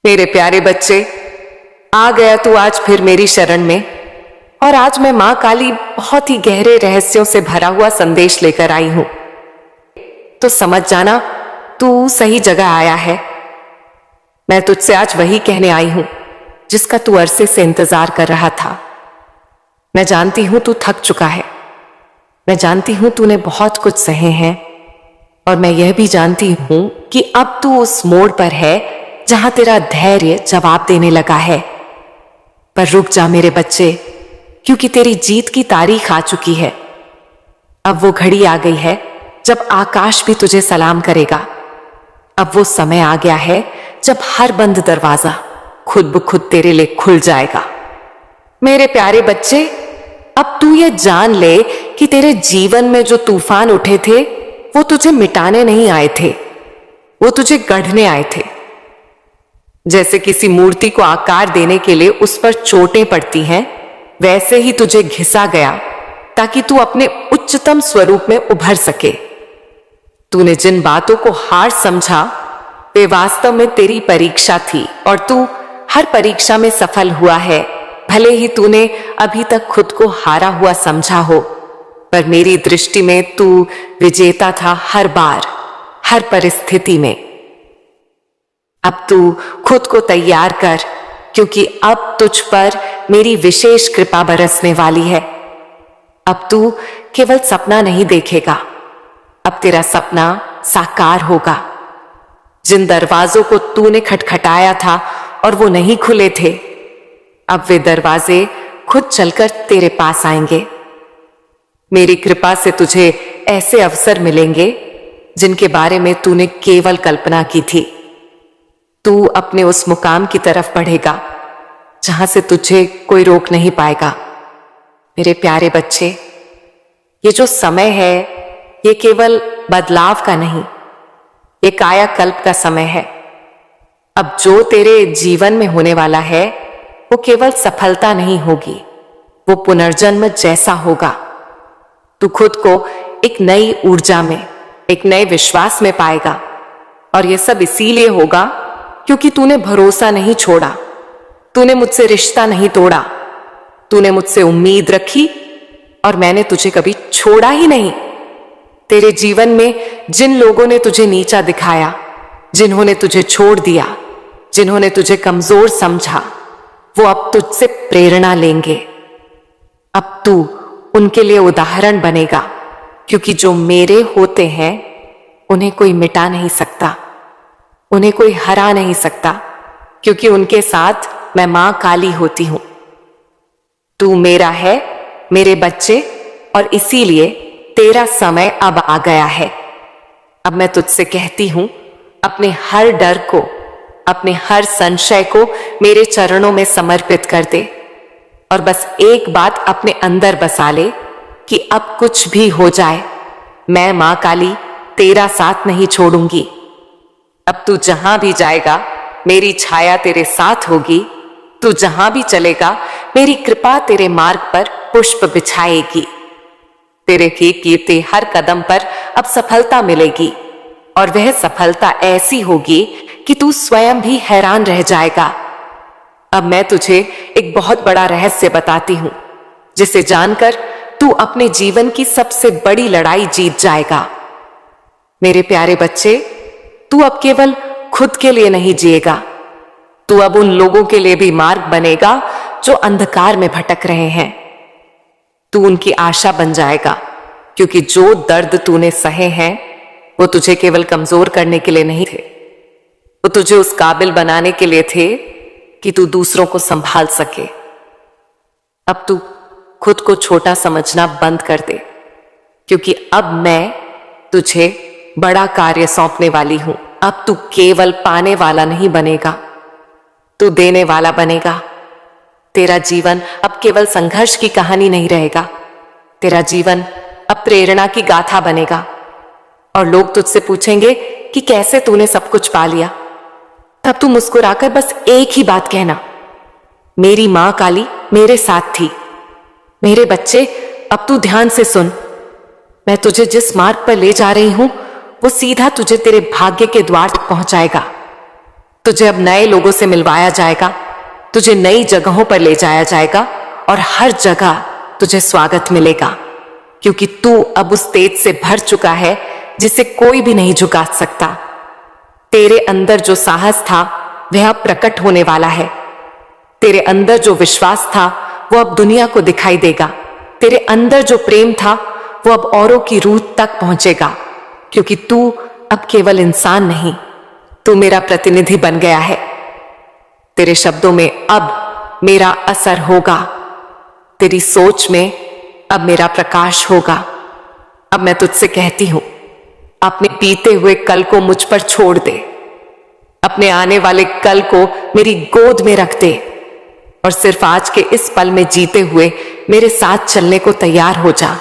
मेरे प्यारे बच्चे, आ गया तू आज फिर मेरी शरण में। और आज मैं मां काली बहुत ही गहरे रहस्यों से भरा हुआ संदेश लेकर आई हूं। तो समझ जाना, तू सही जगह आया है। मैं तुझसे आज वही कहने आई हूं जिसका तू अरसे से इंतजार कर रहा था। मैं जानती हूं तू थक चुका है। मैं जानती हूं तूने बहुत कुछ सहे हैं। और मैं यह भी जानती हूं कि अब तू उस मोड़ पर है जहां तेरा धैर्य जवाब देने लगा है। पर रुक जा मेरे बच्चे, क्योंकि तेरी जीत की तारीख आ चुकी है। अब वो घड़ी आ गई है जब आकाश भी तुझे सलाम करेगा। अब वो समय आ गया है जब हर बंद दरवाजा खुद ब खुद तेरे लिए खुल जाएगा। मेरे प्यारे बच्चे, अब तू ये जान ले कि तेरे जीवन में जो तूफान उठे थे वो तुझे मिटाने नहीं आए थे, वो तुझे गढ़ने आए थे। जैसे किसी मूर्ति को आकार देने के लिए उस पर चोटें पड़ती हैं, वैसे ही तुझे घिसा गया ताकि तू अपने उच्चतम स्वरूप में उभर सके। तूने जिन बातों को हार समझा वे वास्तव में तेरी परीक्षा थी, और तू हर परीक्षा में सफल हुआ है। भले ही तूने अभी तक खुद को हारा हुआ समझा हो, पर मेरी दृष्टि में तू विजेता था हर बार, हर परिस्थिति में। अब तू खुद को तैयार कर, क्योंकि अब तुझ पर मेरी विशेष कृपा बरसने वाली है। अब तू केवल सपना नहीं देखेगा, अब तेरा सपना साकार होगा। जिन दरवाजों को तूने खटखटाया था और वो नहीं खुले थे, अब वे दरवाजे खुद चलकर तेरे पास आएंगे। मेरी कृपा से तुझे ऐसे अवसर मिलेंगे जिनके बारे में तूने केवल कल्पना की थी। तू अपने उस मुकाम की तरफ बढ़ेगा जहां से तुझे कोई रोक नहीं पाएगा। मेरे प्यारे बच्चे, ये जो समय है ये केवल बदलाव का नहीं, ये कायाकल्प का समय है। अब जो तेरे जीवन में होने वाला है वो केवल सफलता नहीं होगी, वो पुनर्जन्म जैसा होगा। तू खुद को एक नई ऊर्जा में, एक नए विश्वास में पाएगा। और यह सब इसीलिए होगा क्योंकि तूने भरोसा नहीं छोड़ा, तूने मुझसे रिश्ता नहीं तोड़ा, तूने मुझसे उम्मीद रखी और मैंने तुझे कभी छोड़ा ही नहीं। तेरे जीवन में जिन लोगों ने तुझे नीचा दिखाया, जिन्होंने तुझे छोड़ दिया, जिन्होंने तुझे कमजोर समझा, वो अब तुझसे प्रेरणा लेंगे। अब तू उनके लिए उदाहरण बनेगा, क्योंकि जो मेरे होते हैं उन्हें कोई मिटा नहीं सकता, उन्हें कोई हरा नहीं सकता, क्योंकि उनके साथ मैं मां काली होती हूं। तू मेरा है मेरे बच्चे, और इसीलिए तेरा समय अब आ गया है। अब मैं तुझसे कहती हूं, अपने हर डर को, अपने हर संशय को मेरे चरणों में समर्पित कर दे, और बस एक बात अपने अंदर बसा ले कि अब कुछ भी हो जाए, मैं मां काली तेरा साथ नहीं छोड़ूंगी। अब तू जहां भी जाएगा मेरी छाया तेरे साथ होगी, तू जहां भी चलेगा मेरी कृपा तेरे मार्ग पर पुष्प बिछाएगी। तेरे कीर्ति हर कदम पर अब सफलता मिलेगी, और वह सफलता ऐसी होगी कि तू स्वयं भी हैरान रह जाएगा। अब मैं तुझे एक बहुत बड़ा रहस्य बताती हूं, जिसे जानकर तू अपने जीवन की सबसे बड़ी लड़ाई जीत जाएगा। मेरे प्यारे बच्चे, तू अब केवल खुद के लिए नहीं जिएगा, तू अब उन लोगों के लिए भी मार्ग बनेगा जो अंधकार में भटक रहे हैं। तू उनकी आशा बन जाएगा, क्योंकि जो दर्द तूने सहे हैं वो तुझे केवल कमजोर करने के लिए नहीं थे, वो तुझे उस काबिल बनाने के लिए थे कि तू दूसरों को संभाल सके। अब तू खुद को छोटा समझना बंद कर दे, क्योंकि अब मैं तुझे बड़ा कार्य सौंपने वाली हूं। अब तू केवल पाने वाला नहीं बनेगा, तू देने वाला बनेगा। तेरा जीवन अब केवल संघर्ष की कहानी नहीं रहेगा, तेरा जीवन अब प्रेरणा की गाथा बनेगा। और लोग तुझसे पूछेंगे कि कैसे तूने सब कुछ पा लिया। तब तू मुस्कुराकर बस एक ही बात कहना, मेरी मां काली मेरे साथ थी। मेरे बच्चे, अब तू ध्यान से सुन, मैं तुझे जिस मार्ग पर ले जा रही हूं वो सीधा तुझे तेरे भाग्य के द्वार तक पहुंचाएगा। तुझे अब नए लोगों से मिलवाया जाएगा, तुझे नई जगहों पर ले जाया जाएगा और हर जगह तुझे स्वागत मिलेगा, क्योंकि तू अब उस तेज से भर चुका है जिसे कोई भी नहीं झुका सकता। तेरे अंदर जो साहस था वह अब प्रकट होने वाला है। तेरे अंदर जो विश्वास था वो अब दुनिया को दिखाई देगा। तेरे अंदर जो प्रेम था वो अब औरों की रूह तक पहुंचेगा, क्योंकि तू अब केवल इंसान नहीं, तू मेरा प्रतिनिधि बन गया है। तेरे शब्दों में अब मेरा असर होगा, तेरी सोच में अब मेरा प्रकाश होगा। अब मैं तुझसे कहती हूं, अपने बीते हुए कल को मुझ पर छोड़ दे, अपने आने वाले कल को मेरी गोद में रख दे और सिर्फ आज के इस पल में जीते हुए मेरे साथ चलने को तैयार हो जा,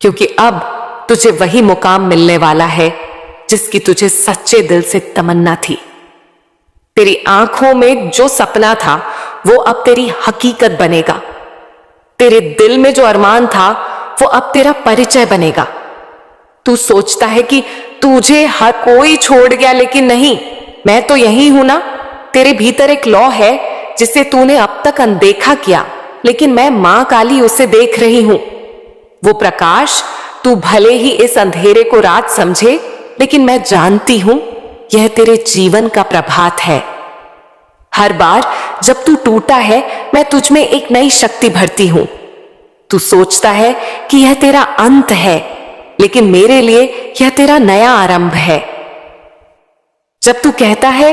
क्योंकि अब तुझे वही मुकाम मिलने वाला है जिसकी तुझे सच्चे दिल से तमन्ना थी। तेरी आंखों में जो सपना था वो अब तेरी हकीकत बनेगा। तेरे दिल में जो अरमान था वो अब तेरा परिचय बनेगा। तू सोचता है कि तुझे हर कोई छोड़ गया, लेकिन नहीं, मैं तो यही हूं ना। तेरे भीतर एक लौ है जिसे तूने अब तक अनदेखा किया, लेकिन मैं मां काली उसे देख रही हूं। वो प्रकाश, तू भले ही इस अंधेरे को रात समझे, लेकिन मैं जानती हूं यह तेरे जीवन का प्रभात है। हर बार जब तू टूटा है मैं तुझ में एक नई शक्ति भरती हूं। तू सोचता है कि यह तेरा अंत है, लेकिन मेरे लिए यह तेरा नया आरंभ है। जब तू कहता है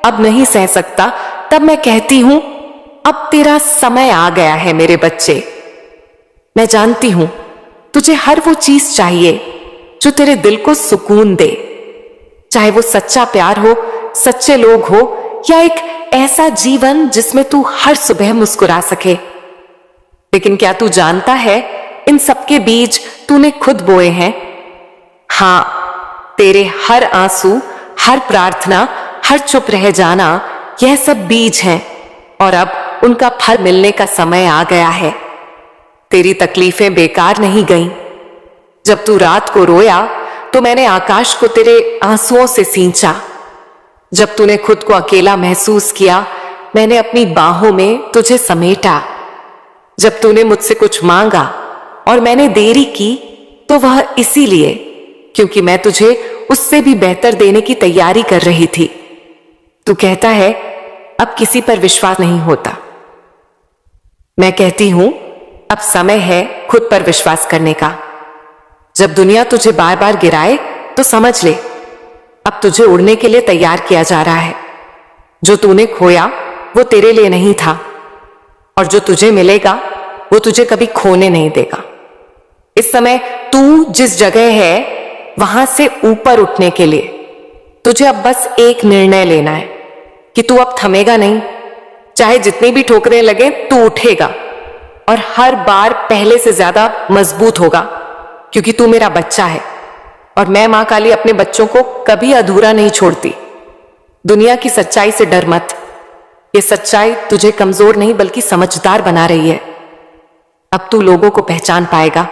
अब नहीं सह सकता, तब मैं कहती हूं अब तेरा समय आ गया है मेरे बच्चे। मैं जानती हूं तुझे हर वो चीज चाहिए जो तेरे दिल को सुकून दे, चाहे वो सच्चा प्यार हो, सच्चे लोग हो, या एक ऐसा जीवन जिसमें तू हर सुबह मुस्कुरा सके। लेकिन क्या तू जानता है इन सबके बीज तूने खुद बोए हैं? हां, तेरे हर आंसू, हर प्रार्थना, हर चुप रह जाना, यह सब बीज हैं और अब उनका फल मिलने का समय आ गया है। तेरी तकलीफें बेकार नहीं गईं। जब तू रात को रोया तो मैंने आकाश को तेरे आंसुओं से सींचा। जब तूने खुद को अकेला महसूस किया, मैंने अपनी बाहों में तुझे समेटा। जब तूने मुझसे कुछ मांगा और मैंने देरी की, तो वह इसीलिए क्योंकि मैं तुझे उससे भी बेहतर देने की तैयारी कर रही थी। तू कहता है अब किसी पर विश्वास नहीं होता। मैं कहती हूं अब समय है खुद पर विश्वास करने का। जब दुनिया तुझे बार बार गिराए तो समझ ले अब तुझे उड़ने के लिए तैयार किया जा रहा है। जो तूने खोया वो तेरे लिए नहीं था, और जो तुझे मिलेगा वो तुझे कभी खोने नहीं देगा। इस समय तू जिस जगह है वहां से ऊपर उठने के लिए तुझे अब बस एक निर्णय लेना है कि तू अब थमेगा नहीं। चाहे जितनी भी ठोकरें लगे, तू उठेगा और हर बार पहले से ज्यादा मजबूत होगा, क्योंकि तू मेरा बच्चा है और मैं मां काली अपने बच्चों को कभी अधूरा नहीं छोड़ती। दुनिया की सच्चाई से डर मत। ये सच्चाई तुझे कमजोर नहीं बल्कि समझदार बना रही है। अब तू लोगों को पहचान पाएगा,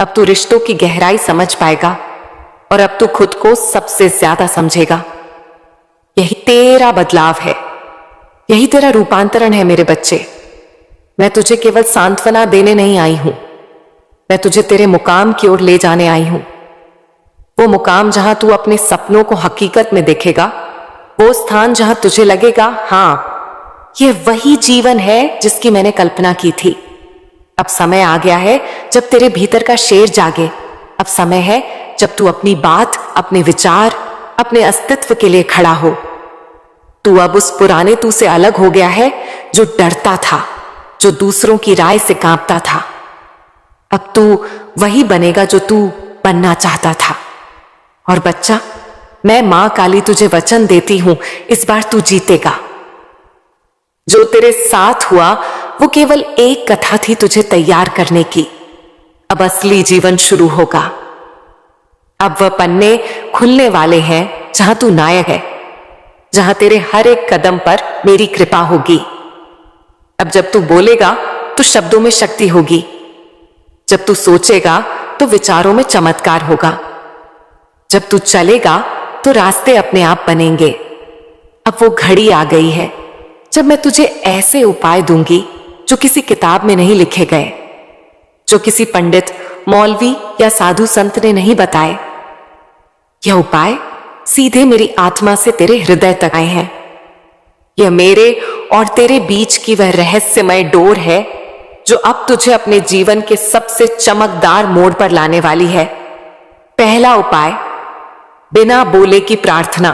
अब तू रिश्तों की गहराई समझ पाएगा और अब तू खुद को सबसे ज्यादा समझेगा। यही तेरा बदलाव है, यही तेरा रूपांतरण है मेरे बच्चे। मैं तुझे केवल सांत्वना देने नहीं आई हूं, मैं तुझे तेरे मुकाम की ओर ले जाने आई हूं। वो मुकाम जहां तू अपने सपनों को हकीकत में देखेगा, वो स्थान जहां तुझे लगेगा हां, ये वही जीवन है जिसकी मैंने कल्पना की थी। अब समय आ गया है जब तेरे भीतर का शेर जागे। अब समय है जब तू अपनी बात, अपने विचार, अपने अस्तित्व के लिए खड़ा हो। तू अब उस पुराने तू से अलग हो गया है जो डरता था, जो दूसरों की राय से कांपता था। अब तू वही बनेगा जो तू बनना चाहता था। और बच्चा, मैं मां काली तुझे वचन देती हूं, इस बार तू जीतेगा। जो तेरे साथ हुआ वो केवल एक कथा थी तुझे तैयार करने की। अब असली जीवन शुरू होगा। अब वह पन्ने खुलने वाले हैं जहां तू नायक है, जहां तेरे हर एक कदम पर मेरी कृपा होगी। अब जब तू बोलेगा तो शब्दों में शक्ति होगी, जब तू सोचेगा तो विचारों में चमत्कार होगा, जब तू चलेगा तो रास्ते अपने आप बनेंगे। अब वो घड़ी आ गई है जब मैं तुझे ऐसे उपाय दूंगी जो किसी किताब में नहीं लिखे गए, जो किसी पंडित, मौलवी या साधु संत ने नहीं बताए। यह उपाय सीधे मेरी आत्मा से तेरे हृदय तक आए हैं। यह मेरे और तेरे बीच की वह रहस्यमय डोर है जो अब तुझे अपने जीवन के सबसे चमकदार मोड़ पर लाने वाली है। पहला उपाय, बिना बोले की प्रार्थना।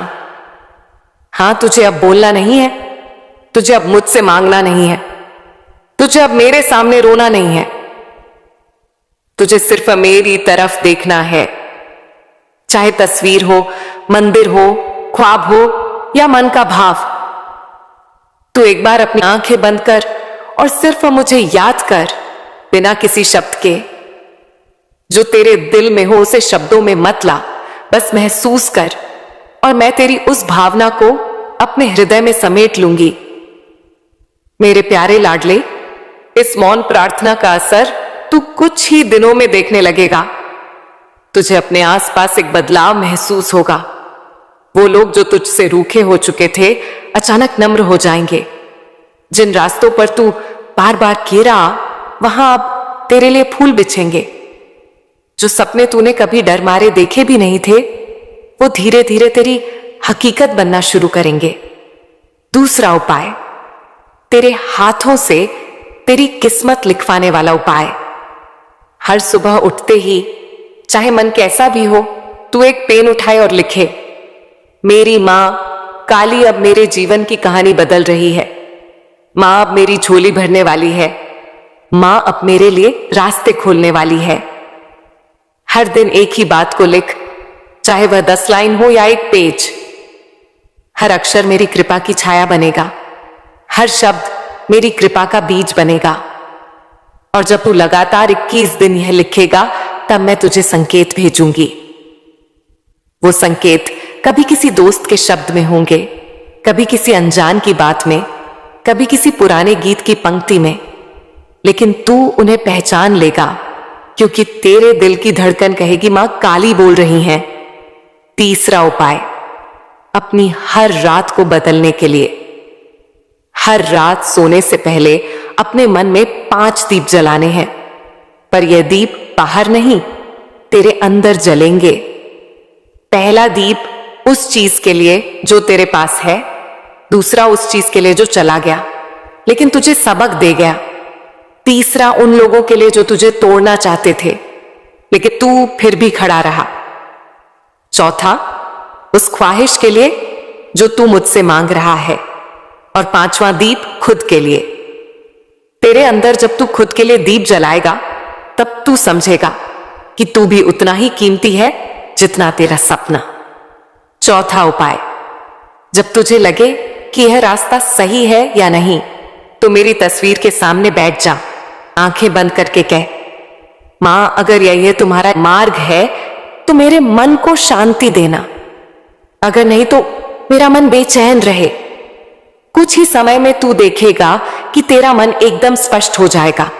हां, तुझे अब बोलना नहीं है, तुझे अब मुझसे मांगना नहीं है, तुझे अब मेरे सामने रोना नहीं है, तुझे सिर्फ मेरी तरफ देखना है। चाहे तस्वीर हो, मंदिर हो, ख्वाब हो या मन का भाव, तू एक बार अपनी आंखें बंद कर और सिर्फ मुझे याद कर, बिना किसी शब्द के। जो तेरे दिल में हो उसे शब्दों में मत ला, बस महसूस कर और मैं तेरी उस भावना को अपने हृदय में समेट लूंगी। मेरे प्यारे लाडले, इस मौन प्रार्थना का असर तू कुछ ही दिनों में देखने लगेगा। तुझे अपने आसपास एक बदलाव महसूस होगा। वो लोग जो तुझसे रूखे हो चुके थे अचानक नम्र हो जाएंगे। जिन रास्तों पर तू बार बार घेरा, वहां अब तेरे लिए फूल बिछेंगे। जो सपने तूने कभी डर मारे देखे भी नहीं थे, वो धीरे धीरे तेरी हकीकत बनना शुरू करेंगे। दूसरा उपाय, तेरे हाथों से तेरी किस्मत लिखवाने वाला उपाय। हर सुबह उठते ही, चाहे मन कैसा भी हो, तू एक पेन उठाए और लिखे, मेरी मां काली अब मेरे जीवन की कहानी बदल रही है। मां अब मेरी झोली भरने वाली है। मां अब मेरे लिए रास्ते खोलने वाली है। हर दिन एक ही बात को लिख, चाहे वह 10 लाइन हो या एक पेज। हर अक्षर मेरी कृपा की छाया बनेगा। हर शब्द मेरी कृपा का बीज बनेगा। और जब तू लगातार 21 दिन यह लिखेगा, तब मैं तुझे संकेत भेजूंगी। वो संकेत कभी किसी दोस्त के शब्द में होंगे, कभी किसी अनजान की बात में, कभी किसी पुराने गीत की पंक्ति में, लेकिन तू उन्हें पहचान लेगा, क्योंकि तेरे दिल की धड़कन कहेगी मां काली बोल रही हैं। तीसरा उपाय, अपनी हर रात को बदलने के लिए। हर रात सोने से पहले अपने मन में 5 दीप जलाने हैं, पर यह दीप बाहर नहीं, तेरे अंदर जलेंगे। पहला दीप उस चीज के लिए जो तेरे पास है, दूसरा उस चीज के लिए जो चला गया लेकिन तुझे सबक दे गया, तीसरा उन लोगों के लिए जो तुझे तोड़ना चाहते थे लेकिन तू फिर भी खड़ा रहा, चौथा उस ख्वाहिश के लिए जो तू मुझसे मांग रहा है, और पांचवा दीप खुद के लिए। तेरे अंदर जब तू खुद के लिए दीप जलाएगा, तब तू समझेगा कि तू भी उतना ही कीमती है जितना तेरा सपना। चौथा उपाय, जब तुझे लगे कि यह रास्ता सही है या नहीं, तो मेरी तस्वीर के सामने बैठ जा, आंखें बंद करके कह, मां अगर यह तुम्हारा मार्ग है तो मेरे मन को शांति देना, अगर नहीं तो मेरा मन बेचैन रहे। कुछ ही समय में तू देखेगा कि तेरा मन एकदम स्पष्ट हो जाएगा,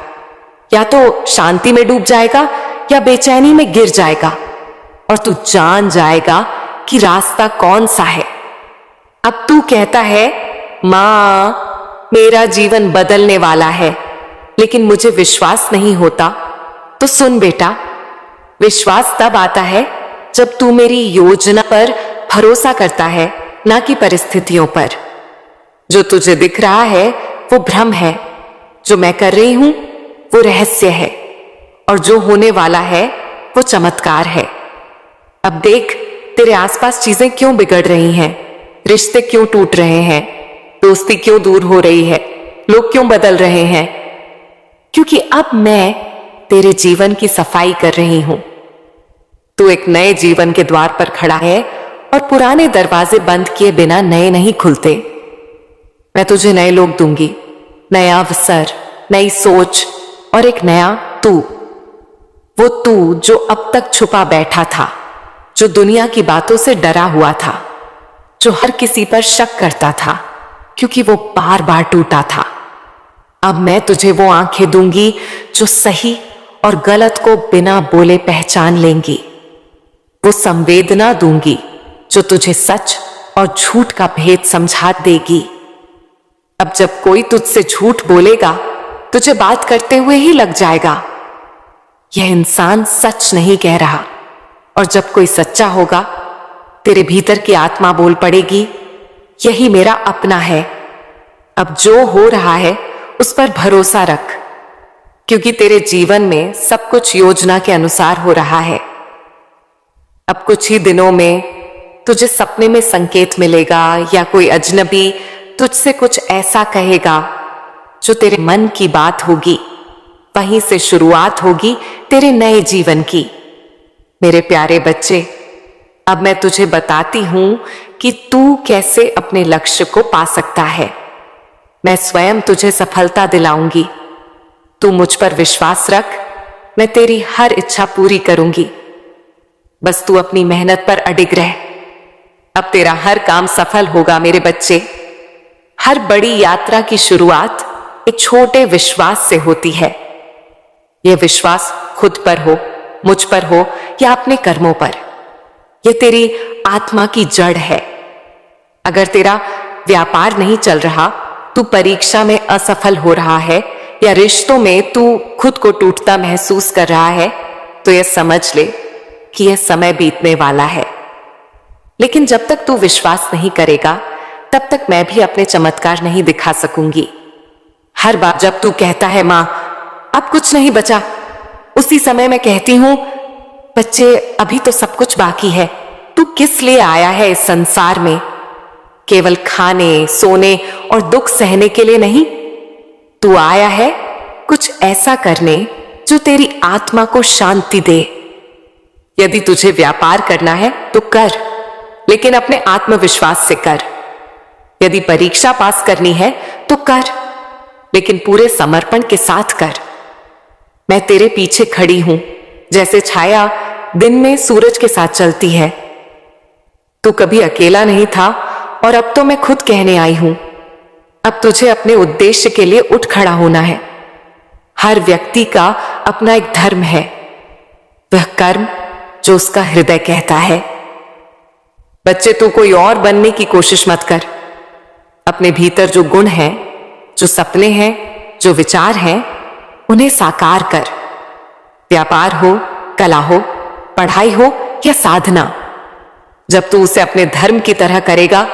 या तो शांति में डूब जाएगा या बेचैनी में गिर जाएगा, और तू जान जाएगा कि रास्ता कौन सा है। अब तू कहता है मां मेरा जीवन बदलने वाला है, लेकिन मुझे विश्वास नहीं होता। तो सुन बेटा, विश्वास तब आता है जब तू मेरी योजना पर भरोसा करता है, ना कि परिस्थितियों पर। जो तुझे दिख रहा है वो भ्रम है, जो मैं कर रही हूं वो रहस्य है, और जो होने वाला है वो चमत्कार है। अब देख, तेरे आसपास चीजें क्यों बिगड़ रही हैं, रिश्ते क्यों टूट रहे हैं, दोस्ती क्यों दूर हो रही है, लोग क्यों बदल रहे हैं, क्योंकि अब मैं तेरे जीवन की सफाई कर रही हूं। तू एक नए जीवन के द्वार पर खड़ा है, और पुराने दरवाजे बंद किए बिना नए नहीं खुलते। मैं तुझे नए लोग दूंगी, नया अवसर, नई सोच और एक नया तू। वो तू जो अब तक छुपा बैठा था, जो दुनिया की बातों से डरा हुआ था, जो हर किसी पर शक करता था क्योंकि वो बार बार टूटा था। अब मैं तुझे वो आंखें दूंगी जो सही और गलत को बिना बोले पहचान लेंगी। वो संवेदना दूंगी जो तुझे सच और झूठ का भेद समझा देगी। अब जब कोई तुझसे झूठ बोलेगा, तुझे बात करते हुए ही लग जाएगा यह इंसान सच नहीं कह रहा। और जब कोई सच्चा होगा, तेरे भीतर की आत्मा बोल पड़ेगी, यही मेरा अपना है। अब जो हो रहा है उस पर भरोसा रख, क्योंकि तेरे जीवन में सब कुछ योजना के अनुसार हो रहा है। अब कुछ ही दिनों में तुझे सपने में संकेत मिलेगा या कोई अजनबी तुझसे कुछ ऐसा कहेगा जो तेरे मन की बात होगी। वहीं से शुरुआत होगी तेरे नए जीवन की। मेरे प्यारे बच्चे, अब मैं तुझे बताती हूं कि तू कैसे अपने लक्ष्य को पा सकता है। मैं स्वयं तुझे सफलता दिलाऊंगी। तू मुझ पर विश्वास रख, मैं तेरी हर इच्छा पूरी करूंगी। बस तू अपनी मेहनत पर अडिग रह। अब तेरा हर काम सफल होगा मेरे बच्चे। हर बड़ी यात्रा की शुरुआत एक छोटे विश्वास से होती है। यह विश्वास खुद पर हो, मुझ पर हो या अपने कर्मों पर, यह तेरी आत्मा की जड़ है। अगर तेरा व्यापार नहीं चल रहा, तू परीक्षा में असफल हो रहा है या रिश्तों में तू खुद को टूटता महसूस कर रहा है, तो यह समझ ले कि यह समय बीतने वाला है। लेकिन जब तक तू विश्वास नहीं करेगा, तब तक मैं भी अपने चमत्कार नहीं दिखा सकूंगी। हर बार जब तू कहता है मां अब कुछ नहीं बचा, उसी समय मैं कहती हूं बच्चे अभी तो सब कुछ बाकी है। तू किस लिए आया है इस संसार में? केवल खाने, सोने और दुख सहने के लिए नहीं। तू आया है कुछ ऐसा करने जो तेरी आत्मा को शांति दे। यदि तुझे व्यापार करना है तो कर, लेकिन अपने आत्मविश्वास से कर। यदि परीक्षा पास करनी है तो कर, लेकिन पूरे समर्पण के साथ कर। मैं तेरे पीछे खड़ी हूं, जैसे छाया दिन में सूरज के साथ चलती है। तू कभी अकेला नहीं था और अब तो मैं खुद कहने आई हूं। अब तुझे अपने उद्देश्य के लिए उठ खड़ा होना है। हर व्यक्ति का अपना एक धर्म है, वह कर्म जो उसका हृदय कहता है। बच्चे, तू कोई और बनने की कोशिश मत कर। अपने भीतर जो गुण हैं, जो सपने हैं, जो विचार हैं, उन्हें साकार कर। व्यापार हो, कला हो, पढ़ाई हो या साधना, जब तू उसे अपने धर्म की तरह करेगा,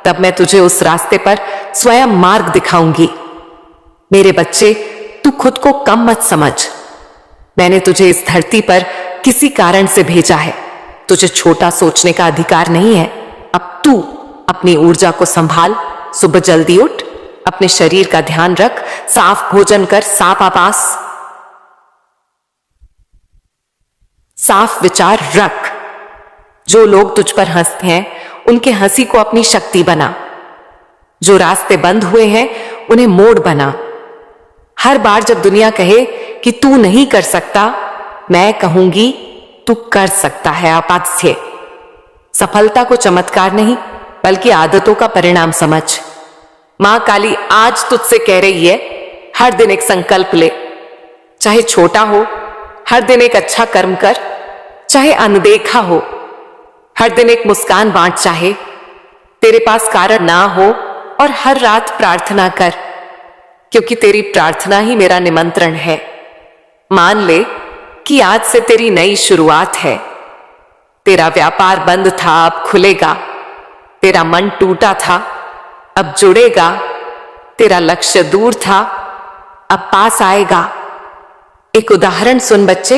तब मैं तुझे उस रास्ते पर स्वयं मार्ग दिखाऊंगी। मेरे बच्चे, तू खुद को कम मत समझ। मैंने तुझे इस धरती पर किसी कारण से भेजा है। तुझे छोटा सोचने का अधिकार नहीं है। अब तू अपनी ऊर्जा को संभाल, सुबह जल्दी उठ, अपने शरीर का ध्यान रख, साफ भोजन कर, साफ आवास, साफ विचार रख। जो लोग तुझ पर हंसते हैं, उनके हंसी को अपनी शक्ति बना। जो रास्ते बंद हुए हैं, उन्हें मोड़ बना। हर बार जब दुनिया कहे कि तू नहीं कर सकता, मैं कहूंगी तू कर सकता है। अपास्य सफलता को चमत्कार नहीं, बल्कि आदतों का परिणाम समझ। मां काली आज तुझसे कह रही है, हर दिन एक संकल्प ले, चाहे छोटा हो। हर दिन एक अच्छा कर्म कर, चाहे अनदेखा हो। हर दिन एक मुस्कान बांट, चाहे तेरे पास कारण ना हो। और हर रात प्रार्थना कर, क्योंकि तेरी प्रार्थना ही मेरा निमंत्रण है। मान ले कि आज से तेरी नई शुरुआत है। तेरा व्यापार बंद था, अब खुलेगा। तेरा मन टूटा था, अब जुड़ेगा। तेरा लक्ष्य दूर था, अब पास आएगा। एक उदाहरण सुन बच्चे।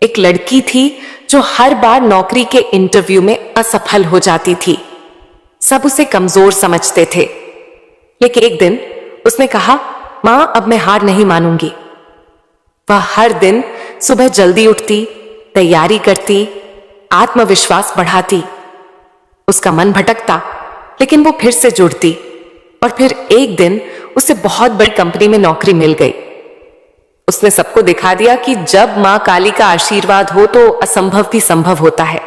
एक लड़की थी जो हर बार नौकरी के इंटरव्यू में असफल हो जाती थी। सब उसे कमजोर समझते थे, लेकिन एक दिन उसने कहा, मां अब मैं हार नहीं मानूंगी। वह हर दिन सुबह जल्दी उठती, तैयारी करती, आत्मविश्वास बढ़ाती। उसका मन भटकता, लेकिन वो फिर से जुड़ती, और फिर एक दिन उसे बहुत बड़ी कंपनी में नौकरी मिल गई। उसने सबको दिखा दिया कि जब मां काली का आशीर्वाद हो तो असंभव भी संभव होता है।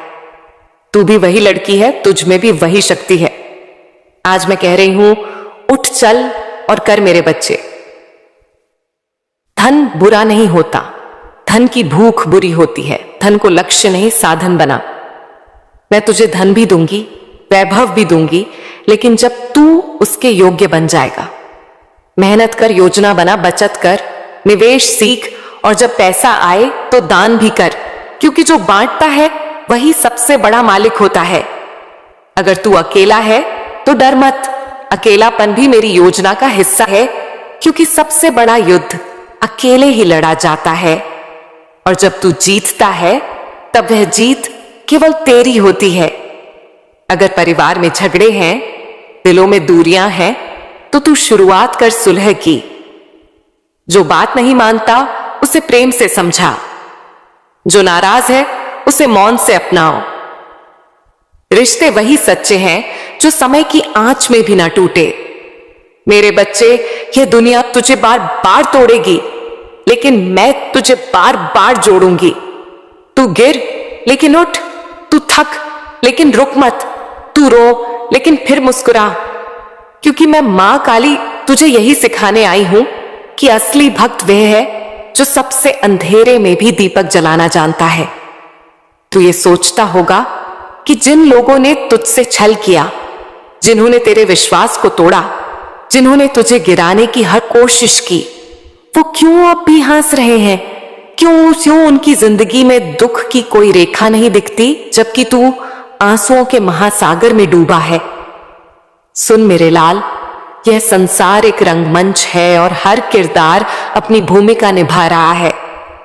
तू भी वही लड़की है, तुझ में भी वही शक्ति है। आज मैं कह रही हूं, उठ चल और कर मेरे बच्चे। धन बुरा नहीं होता, धन की भूख बुरी होती है। धन को लक्ष्य नहीं, साधन बना। मैं तुझे धन भी दूंगी, वैभव भी दूंगी, लेकिन जब तू उसके योग्य बन जाएगा। मेहनत कर, योजना बना, बचत कर, निवेश सीख, और जब पैसा आए तो दान भी कर, क्योंकि जो बांटता है वही सबसे बड़ा मालिक होता है। अगर तू अकेला है तो डर मत, अकेलापन भी मेरी योजना का हिस्सा है, क्योंकि सबसे बड़ा युद्ध अकेले ही लड़ा जाता है। और जब तू जीतता है तब वह जीत केवल तेरी होती है। अगर परिवार में झगड़े हैं, दिलों में दूरियां हैं, तो तू शुरुआत कर सुलह की। जो बात नहीं मानता उसे प्रेम से समझा, जो नाराज है उसे मौन से अपनाओ। रिश्ते वही सच्चे हैं जो समय की आंच में भी ना टूटे। मेरे बच्चे, यह दुनिया तुझे बार बार तोड़ेगी, लेकिन मैं तुझे बार बार जोड़ूंगी। तू गिर लेकिन उठ, तू थक लेकिन रुक मत, तू रो लेकिन फिर मुस्कुरा, क्योंकि मैं मां काली तुझे यही सिखाने आई हूं कि असली भक्त वह है जो सबसे अंधेरे में भी दीपक जलाना जानता है। तू ये सोचता होगा कि जिन लोगों ने तुझसे छल किया, जिन्होंने तेरे विश्वास को तोड़ा, जिन्होंने तुझे गिराने की हर कोशिश की, वो क्यों अब भी हंस रहे हैं? क्यों उनकी जिंदगी में दुख की कोई रेखा नहीं दिखती, जबकि तू आंसुओं के महासागर में डूबा है? सुन मेरे लाल, यह संसार एक रंगमंच है और हर किरदार अपनी भूमिका निभा रहा है।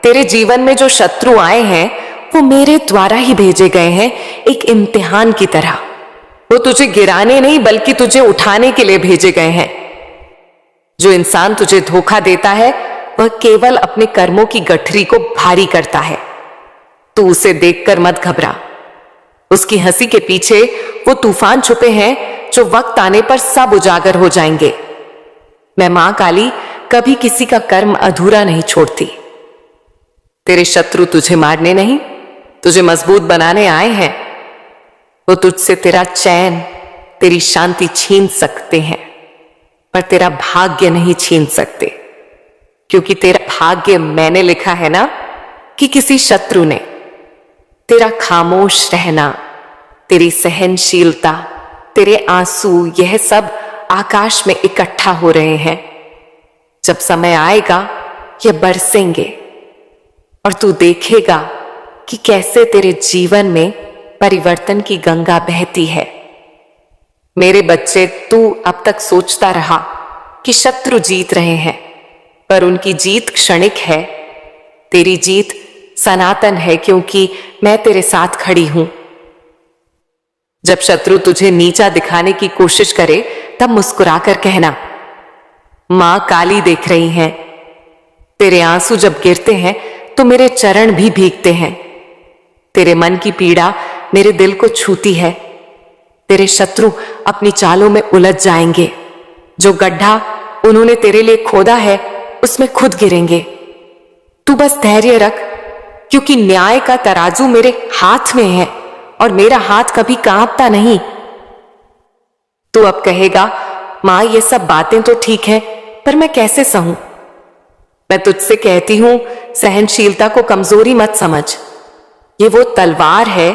तेरे जीवन में जो शत्रु आए हैं वो मेरे द्वारा ही भेजे गए हैं, एक इम्तिहान की तरह। वो तुझे गिराने नहीं बल्कि तुझे उठाने के लिए भेजे गए हैं। जो इंसान तुझे धोखा देता है वह केवल अपने कर्मों की गठरी को भारी करता है। तू उसे देखकर मत घबरा, उसकी हंसी के पीछे वो तूफान छुपे हैं जो वक्त आने पर सब उजागर हो जाएंगे। मैं मां काली कभी किसी का कर्म अधूरा नहीं छोड़ती। तेरे शत्रु तुझे मारने नहीं, तुझे मजबूत बनाने आए हैं। वो तुझसे तेरा चैन, तेरी शांति छीन सकते हैं, पर तेरा भाग्य नहीं छीन सकते, क्योंकि तेरा भाग्य मैंने लिखा है ना कि किसी शत्रु ने। तेरा खामोश रहना, तेरी सहनशीलता, तेरे आंसू, यह सब आकाश में इकट्ठा हो रहे हैं। जब समय आएगा ये बरसेंगे और तू देखेगा कि कैसे तेरे जीवन में परिवर्तन की गंगा बहती है। मेरे बच्चे, तू अब तक सोचता रहा कि शत्रु जीत रहे हैं, पर उनकी जीत क्षणिक है। तेरी जीत सनातन है, क्योंकि मैं तेरे साथ खड़ी हूं। जब शत्रु तुझे नीचा दिखाने की कोशिश करे तब मुस्कुराकर कहना, मां काली देख रही हैं। तेरे आंसू जब गिरते हैं तो मेरे चरण भी भीगते हैं। तेरे मन की पीड़ा मेरे दिल को छूती है। तेरे शत्रु अपनी चालों में उलझ जाएंगे। जो गड्ढा उन्होंने तेरे लिए खोदा है उसमें खुद गिरेंगे। तू बस धैर्य रख, क्योंकि न्याय का तराजू मेरे हाथ में है और मेरा हाथ कभी कांपता नहीं। तू अब कहेगा, मां ये सब बातें तो ठीक है, पर मैं कैसे सहूं? मैं तुझसे कहती हूं, सहनशीलता को कमजोरी मत समझ। ये वो तलवार है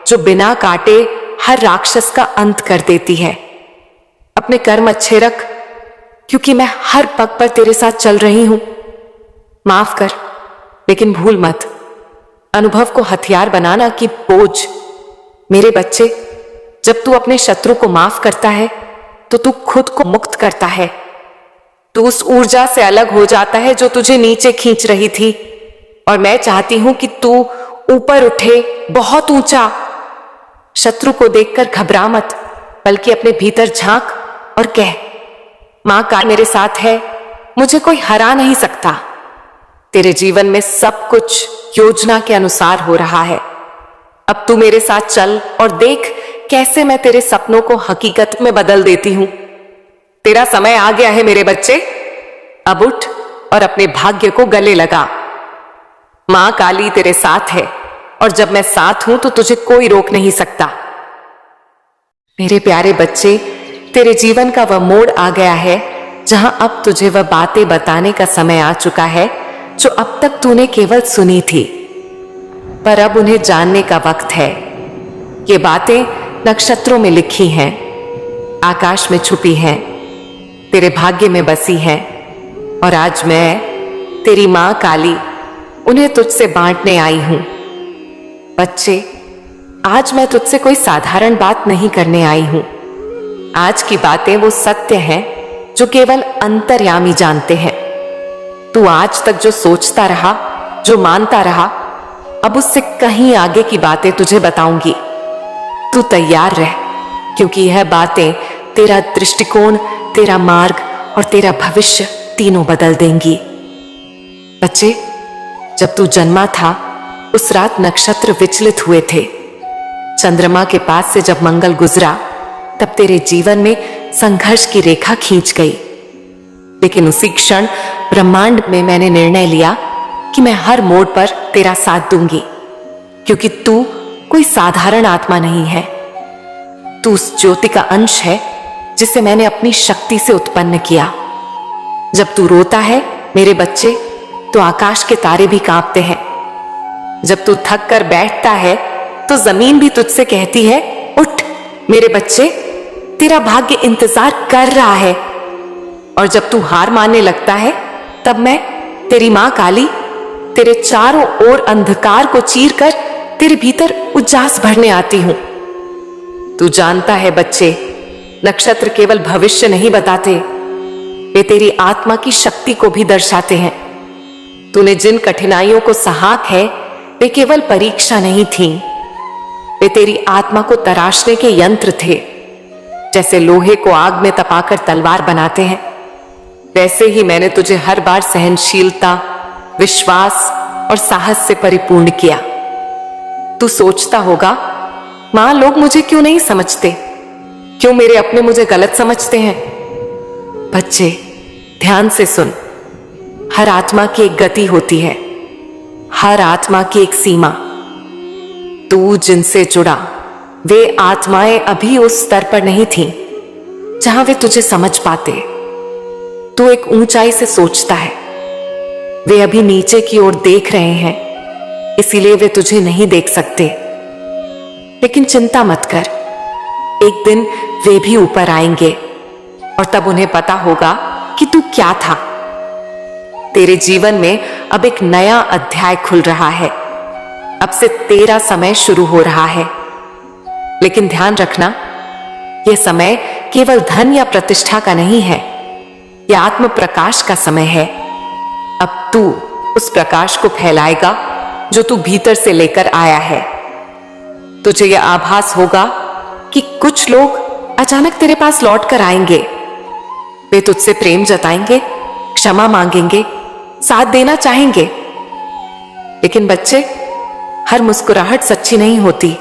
जो बिना काटे हर राक्षस का अंत कर देती है। अपने कर्म अच्छे रख, क्योंकि मैं हर पग पर तेरे साथ चल रही हूं। माफ कर, लेकिन भूल मत, अनुभव को हथियार बनाना कि बोझ। मेरे बच्चे, जब तू अपने शत्रु को माफ करता है तो तू खुद को मुक्त करता है। तू उस ऊर्जा से अलग हो जाता है जो तुझे नीचे खींच रही थी। और मैं चाहती हूं कि तू ऊपर उठे, बहुत ऊंचा। शत्रु को देखकर घबरा मत, बल्कि अपने भीतर झांक और कह, मां का मेरे साथ है, मुझे कोई हरा नहीं सकता। तेरे जीवन में सब कुछ योजना के अनुसार हो रहा है। अब तू मेरे साथ चल और देख कैसे मैं तेरे सपनों को हकीकत में बदल देती हूं। तेरा समय आ गया है मेरे बच्चे, अब उठ और अपने भाग्य को गले लगा। मां काली तेरे साथ है, और जब मैं साथ हूं तो तुझे कोई रोक नहीं सकता। मेरे प्यारे बच्चे, तेरे जीवन का वह मोड़ आ गया है जहां अब तुझे वह बातें बताने का समय आ चुका है जो अब तक तूने केवल सुनी थी, पर अब उन्हें जानने का वक्त है। ये बातें नक्षत्रों में लिखी हैं, आकाश में छुपी हैं, तेरे भाग्य में बसी हैं। और आज मैं, तेरी मां काली, उन्हें तुझसे बांटने आई हूं। बच्चे, आज मैं तुझसे कोई साधारण बात नहीं करने आई हूं। आज की बातें वो सत्य हैं जो केवल अंतर्यामी जानते हैं। तू आज तक जो सोचता रहा, जो मानता रहा, अब उससे कहीं आगे की बातें तुझे बताऊंगी। तू तैयार रह, क्योंकि यह बातें तेरा दृष्टिकोण, तेरा मार्ग और तेरा भविष्य तीनों बदल देंगी। बच्चे, जब तू जन्मा था उस रात नक्षत्र विचलित हुए थे। चंद्रमा के पास से जब मंगल गुजरा तब तेरे जीवन में संघर्ष की रेखा खींच गई। लेकिन उसी क्षण ब्रह्मांड में मैंने निर्णय लिया कि मैं हर मोड़ पर तेरा साथ दूंगी, क्योंकि तू कोई साधारण आत्मा नहीं है। तू उस ज्योति का अंश है जिसे मैंने अपनी शक्ति से उत्पन्न किया। जब तू रोता है मेरे बच्चे, तो आकाश के तारे भी कांपते हैं। जब तू थक कर बैठता है तो जमीन भी तुझसे कहती है, उठ मेरे बच्चे, तेरा भाग्य इंतजार कर रहा है। और जब तू हार मानने लगता है तब मैं, तेरी मां काली, तेरे चारों ओर अंधकार को चीरकर तेरे भीतर उजास भरने आती हूं। तू जानता है बच्चे, नक्षत्र केवल भविष्य नहीं बताते, वे तेरी आत्मा की शक्ति को भी दर्शाते हैं। तूने जिन कठिनाइयों को सहा है वे केवल परीक्षा नहीं थीं, वे तेरी आत्मा को तराशने के यंत्र थे। जैसे लोहे को आग में तपाकर तलवार बनाते हैं, वैसे ही मैंने तुझे हर बार सहनशीलता, विश्वास और साहस से परिपूर्ण किया। तू सोचता होगा, मां, लोग मुझे क्यों नहीं समझते, क्यों मेरे अपने मुझे गलत समझते हैं। बच्चे, ध्यान से सुन, हर आत्मा की एक गति होती है, हर आत्मा की एक सीमा। तू जिनसे जुड़ा, वे आत्माएं अभी उस स्तर पर नहीं थीं जहां वे तुझे समझ पाते। तू एक ऊंचाई से सोचता है, वे अभी नीचे की ओर देख रहे हैं, इसीलिए वे तुझे नहीं देख सकते। लेकिन चिंता मत कर, एक दिन वे भी ऊपर आएंगे और तब उन्हें पता होगा कि तू क्या था। तेरे जीवन में अब एक नया अध्याय खुल रहा है। अब से तेरा समय शुरू हो रहा है। लेकिन ध्यान रखना, यह समय केवल धन या प्रतिष्ठा का नहीं है, यह आत्म प्रकाश का समय है। अब तू उस प्रकाश को फैलाएगा जो तू भीतर से लेकर आया है। तुझे यह आभास होगा कि कुछ लोग अचानक तेरे पास लौट कर आएंगे। वे तुझसे प्रेम जताएंगे, क्षमा मांगेंगे, साथ देना चाहेंगे। लेकिन बच्चे, हर मुस्कुराहट सच्ची नहीं होती।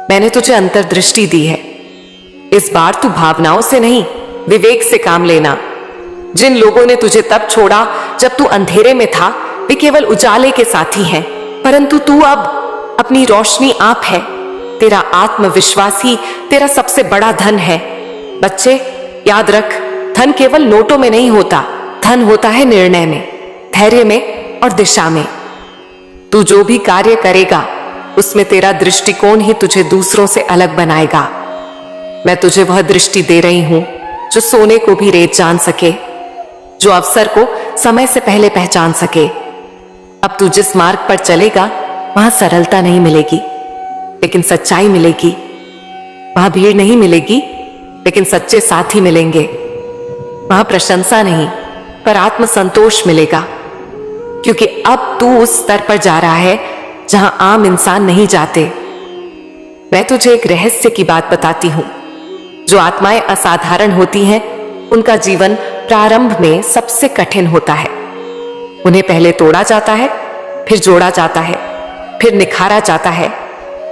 मैंने तुझे अंतर्दृष्टि दी है। इस बार तू भावनाओं से नहीं, विवेक से काम लेना। जिन लोगों ने तुझे तब छोड़ा जब तू अंधेरे में था, वे केवल उजाले के साथी हैं, परंतु तू अब अपनी रोशनी आप है। तेरा आत्मविश्वास ही तेरा सबसे बड़ा धन है। बच्चे, याद रख, धन केवल नोटों में नहीं होता, धन होता है निर्णय में, धैर्य में और दिशा में। तू जो भी कार्य करेगा उसमें तेरा दृष्टिकोण ही तुझे दूसरों से अलग बनाएगा। मैं तुझे वह दृष्टि दे रही हूं जो सोने को भी रेत जान सके, जो अवसर को समय से पहले पहचान सके। अब तू जिस मार्ग पर चलेगा वहां सरलता नहीं मिलेगी, लेकिन सच्चाई मिलेगी। वहां भीड़ नहीं मिलेगी, लेकिन सच्चे साथी मिलेंगे। वहां प्रशंसा नहीं, पर आत्मसंतोष मिलेगा, क्योंकि अब तू उस स्तर पर जा रहा है जहां आम इंसान नहीं जाते। मैं तुझे एक रहस्य की बात बताती हूं। जो आत्माएं असाधारण होती हैं, उनका जीवन प्रारंभ में सबसे कठिन होता है। उन्हें पहले तोड़ा जाता है, फिर जोड़ा जाता है, फिर निखारा जाता है,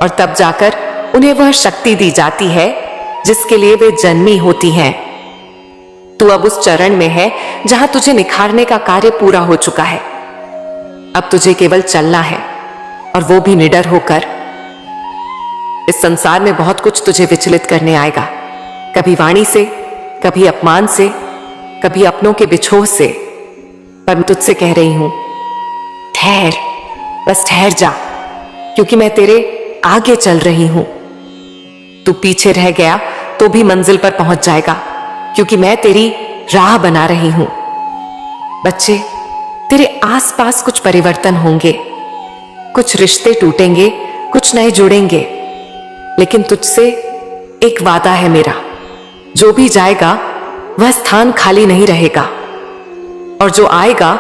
और तब जाकर उन्हें वह शक्ति दी जाती है जिसके लिए वे जन्मी होती हैं। तू अब उस चरण में है जहां तुझे निखारने का कार्य पूरा हो चुका है। अब तुझे केवल चलना है, और वो भी निडर होकर। इस संसार में बहुत कुछ तुझे विचलित करने आएगा, कभी वाणी से, कभी अपमान से, कभी अपनों के बिछोह से। पर मैं तुझसे कह रही हूं, ठहर, बस ठहर जा, क्योंकि मैं तेरे आगे चल रही हूं। तू पीछे रह गया तो भी मंजिल पर पहुंच जाएगा, क्योंकि मैं तेरी राह बना रही हूं। बच्चे, तेरे आसपास कुछ परिवर्तन होंगे, कुछ रिश्ते टूटेंगे, कुछ नए जुड़ेंगे, लेकिन तुझसे एक वादा है मेरा, जो भी जाएगा वह स्थान खाली नहीं रहेगा, और जो आएगा